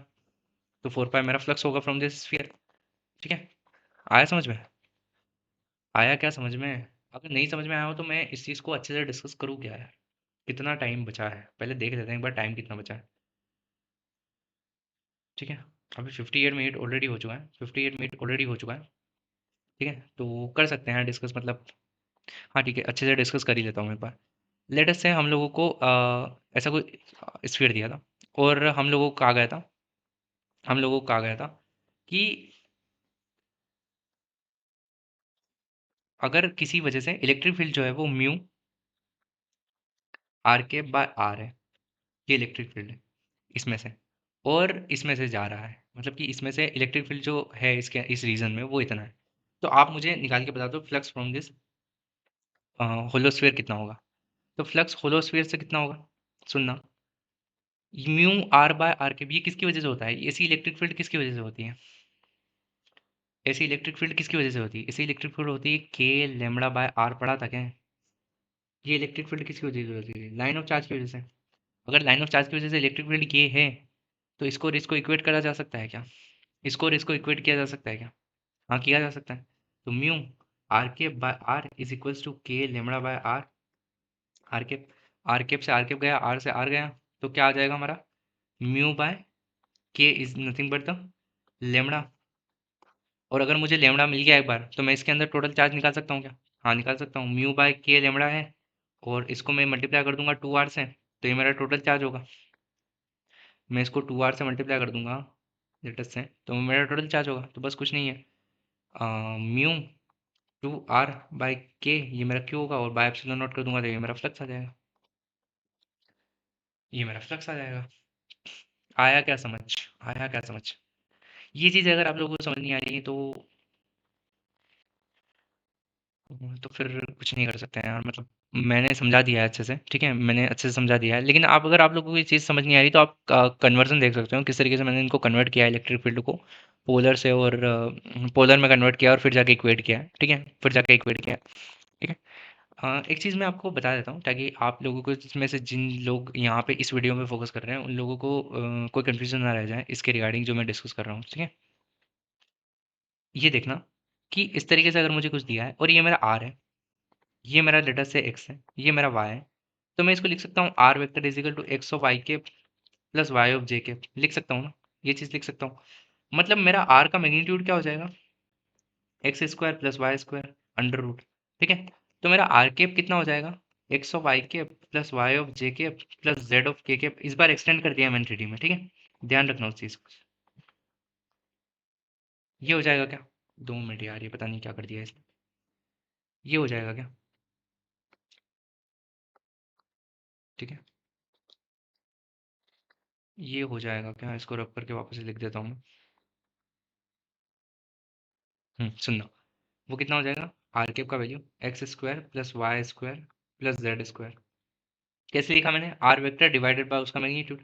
तो 4 पाई मेरा फ्लक्स होगा फ्रॉम दिस स्फीयर, ठीक है। आया समझ में, आया क्या समझ में। अगर नहीं समझ में आया हो तो मैं इस चीज़ को अच्छे से डिस्कस करूँ क्या यार, कितना टाइम बचा है पहले देख लेते हैं एक बार, टाइम कितना बचा है, ठीक है। अभी 58 मिनट ऑलरेडी हो चुका है, 58 मिनट ऑलरेडी हो चुका है, ठीक है। तो कर सकते हैं डिस्कस मतलब, हाँ ठीक है, अच्छे से डिस्कस कर ही लेता हूँ एक बार। लेट अस से हम लोगों को ऐसा कोई स्फीयर दिया था और हम लोगों को कहा गया था, हम लोगों को कहा गया था कि अगर किसी वजह से इलेक्ट्रिक फील्ड जो है वो mu R K by are है, ये इलेक्ट्रिक फील्ड है इसमें से, और इसमें से जा रहा है, मतलब कि इसमें से इलेक्ट्रिक फील्ड जो है इसके इस रीजन में वो इतना है। तो आप मुझे निकाल के बता दो फ्लक्स फ्रॉम दिस होलोस्फीयर कितना होगा। तो फ्लक्स होलोस्फीयर से कितना होगा, सुनना, म्यू आर बाय आर के, ये किसकी वजह से होता है, ऐसी इलेक्ट्रिक फील्ड किसकी वजह से होती है, ऐसी इलेक्ट्रिक फील्ड किसकी वजह से होती है, ऐसी इलेक्ट्रिक फील्ड होती है के लेमड़ा बाय आर, पढ़ा था क्या। ये इलेक्ट्रिक फील्ड किसकी वजह से होती है, लाइन ऑफ चार्ज की वजह से। अगर लाइन ऑफ चार्ज की वजह से इलेक्ट्रिक फील्ड ये है तो इसको और इसको इक्वेट करा जा सकता है क्या, इसको और इसको इक्वेट किया जा सकता है क्या। हाँ, किया जा सकता है। तो mu r cap by r is equals to k lambda by r. R cap से आर केप गया, आर से आर गया, तो क्या आ जाएगा हमारा? Mu by k is nothing but the lambda. और अगर मुझे लेमड़ा मिल गया एक बार, तो मैं इसके अंदर टोटल चार्ज निकाल सकता हूँ क्या? हाँ, निकाल सकता हूँ। म्यू बाय के लेमड़ा है, और इसको मैं मल्टीप्लाई कर दूंगा 2r से, तो ये मेरा टोटल चार्ज होगा। मैं इसको 2r से मल्टीप्लाई कर दूंगा लेटेस्ट से, तो मेरा टोटल चार्ज होगा। तो बस कुछ नहीं है, म्यू 2r बाय के, ये मेरा क्यू होगा, और बाय एप्सिलॉन नॉट कर दूंगा, तो ये मेरा फ्लक्स आ जाएगा। ये मेरा फ्लक्स आ जाएगा। आया क्या समझ? आया क्या समझ? ये चीज़ अगर आप लोगों को समझ नहीं आ रही है, तो फिर कुछ नहीं कर सकते हैं यार। मतलब मैंने समझा दिया है अच्छे से, ठीक है, मैंने अच्छे से समझा दिया है। लेकिन आप, अगर आप लोगों को ये चीज़ समझ नहीं आ रही, तो आप कन्वर्जन देख सकते हो किस तरीके से मैंने इनको कन्वर्ट किया है, इलेक्ट्रिक फील्ड को पोलर से, और पोलर में कन्वर्ट किया, और फिर जाके इक्वेट किया है, ठीक है, फिर जाके इक्वेट किया है, ठीक है। एक चीज़ मैं आपको बता देता हूँ, ताकि आप लोगों को, जिसमें से जिन लोग यहाँ पे इस वीडियो में फोकस कर रहे हैं, उन लोगों को कोई कंफ्यूजन ना रह जाए इसके रिगार्डिंग जो मैं डिस्कस कर रहा हूँ, ठीक है। ये देखना कि इस तरीके से अगर मुझे कुछ दिया है, और ये मेरा आर है, ये मेरा लेटर से एक्स है, ये मेरा वाई है, तो मैं इसको लिख सकता हूँ r vector is equal to x of i k plus Y of जे के, लिख सकता हूँ ना? ये चीज़ लिख सकता हूँ। मतलब मेरा आर का मैग्नीट्यूड क्या हो जाएगा? X square plus Y square under root, ठीक है। तो मेरा आर केप कितना हो जाएगा? X of I cap plus Y of J cap plus Z of K cap. इस बार एक्सटेंड कर दिया मैंने 3D में, ठीक है। ध्यान रखना उस चीज़ को। ये हो जाएगा क्या? 2 मिनट यार, ये पता नहीं क्या कर दिया इसने। ये हो जाएगा क्या? ठीक है, ये हो जाएगा क्या? इसको रख करके वापस से लिख देता हूँ मैं। सुनना, वो कितना हो जाएगा? आर केप का value X square plus Y square plus Z square. कैसे लिखा मैंने? आर वेक्टर डिवाइडेड बाय उसका मैग्नीट्यूड।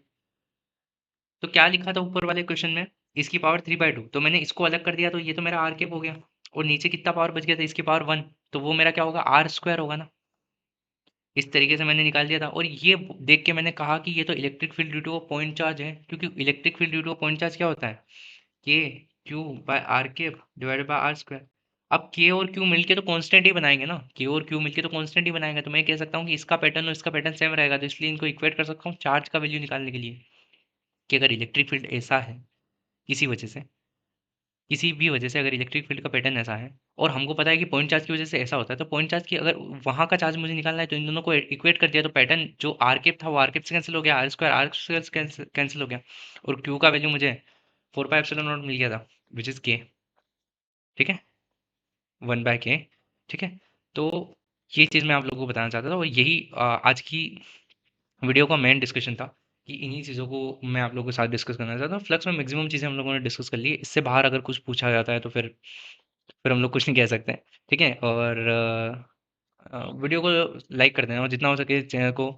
तो क्या लिखा था ऊपर वाले क्वेश्चन में? इसकी पावर 3/2, तो मैंने इसको अलग कर दिया, तो ये तो मेरा आर केप हो गया। और नीचे कितना पावर बच गया था? इसकी पावर 1, तो वो मेरा क्या होगा? आर स्क्वायर होगा ना। इस तरीके से मैंने निकाल दिया था, और ये देख के मैंने कहा कि ये तो electric field due to point charge है, क्योंकि electric field due to point charge क्या होता है? K Q by R cap divided by R square. अब के और क्यू मिलके तो कांस्टेंट ही बनाएंगे ना, के और क्यू मिलके तो कांस्टेंट ही बनाएंगे, तो मैं कह सकता हूँ कि इसका पैटर्न और इसका पैटर्न सेम रहेगा, तो इसलिए इनको इक्वेट कर सकता हूँ चार्ज का वैल्यू निकालने के लिए, कि अगर इलेक्ट्रिक फील्ड ऐसा है, किसी वजह से, किसी भी वजह से अगर इलेक्ट्रिक फील्ड का पैटर्न ऐसा है, और हमको पता है कि पॉइंट चार्ज की वजह से ऐसा होता है, तो पॉइंट चार्ज की अगर वहाँ का चार्ज मुझे निकालना है, तो इन दोनों को इक्वेट कर दिया, तो पैटर्न जो आर केप था वो आर केप से कैंसिल हो गया, आर स्क्वायर कैंसिल हो गया, और क्यू का वैल्यू मुझे 4 पाई एप्सिलॉन नॉट मिल गया था, विच इज़ के, ठीक है, 1/k, ठीक है। तो ये चीज़ मैं आप लोगों को बताना चाहता था, और यही आज की वीडियो का मेन डिस्कशन था, कि इन्हीं चीज़ों को मैं आप लोगों के साथ डिस्कस करना चाहता हूँ। फ्लक्स में मैक्सिमम चीज़ें हम लोगों ने डिस्कस कर ली है, इससे बाहर अगर कुछ पूछा जाता है, तो फिर हम लोग कुछ नहीं कह सकते हैं, ठीक है। और वीडियो को लाइक कर देना, और जितना हो सके चैनल को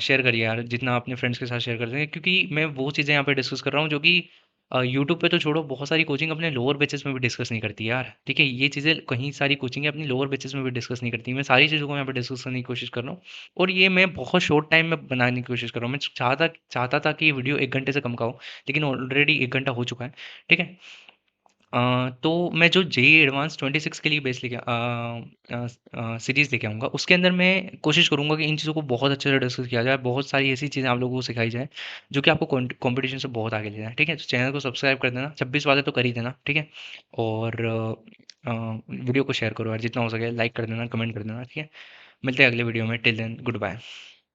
शेयर करिए यार, जितना अपने फ्रेंड्स के साथ शेयर कर सकें, क्योंकि मैं वो चीज़ें यहाँ पे डिस्कस कर रहा हूँ जो कि यूट्यूब पे तो छोड़ो, बहुत सारी कोचिंग अपने लोअर बेचेस में भी डिस्कस नहीं करती यार, ठीक है। ये चीज़ें कहीं सारी कोचिंग अपनी लोअर बेचेस में भी डिस्कस नहीं करती, मैं सारी चीज़ों को यहाँ पे डिस्कस करने की कोशिश कर रहा हूँ, और ये मैं बहुत शॉर्ट टाइम में बनाने की कोशिश कर रहा हूँ। मैं चाहता चाहता था कि ये वीडियो 1 घंटे से कम का हो, लेकिन ऑलरेडी 1 घंटा हो चुका है, ठीक है। तो मैं जो जेई एडवांस 26 के लिए बेस लेके सीरीज लेके आऊँगा, उसके अंदर मैं कोशिश करूँगा कि इन चीज़ों को बहुत अच्छे से डिस्कस किया जाए, बहुत सारी ऐसी चीज़ें आप लोगों को सिखाई जाए जो कि आपको कंपटीशन से बहुत आगे ले जाए, ठीक है। तो चैनल को सब्सक्राइब कर देना, 26 वाले तो कर ही देना, ठीक है। और वीडियो को शेयर करो यार, जितना हो सके लाइक कर देना, कमेंट कर देना, ठीक है। मिलते हैं अगले वीडियो में, टिल देन गुड बाय।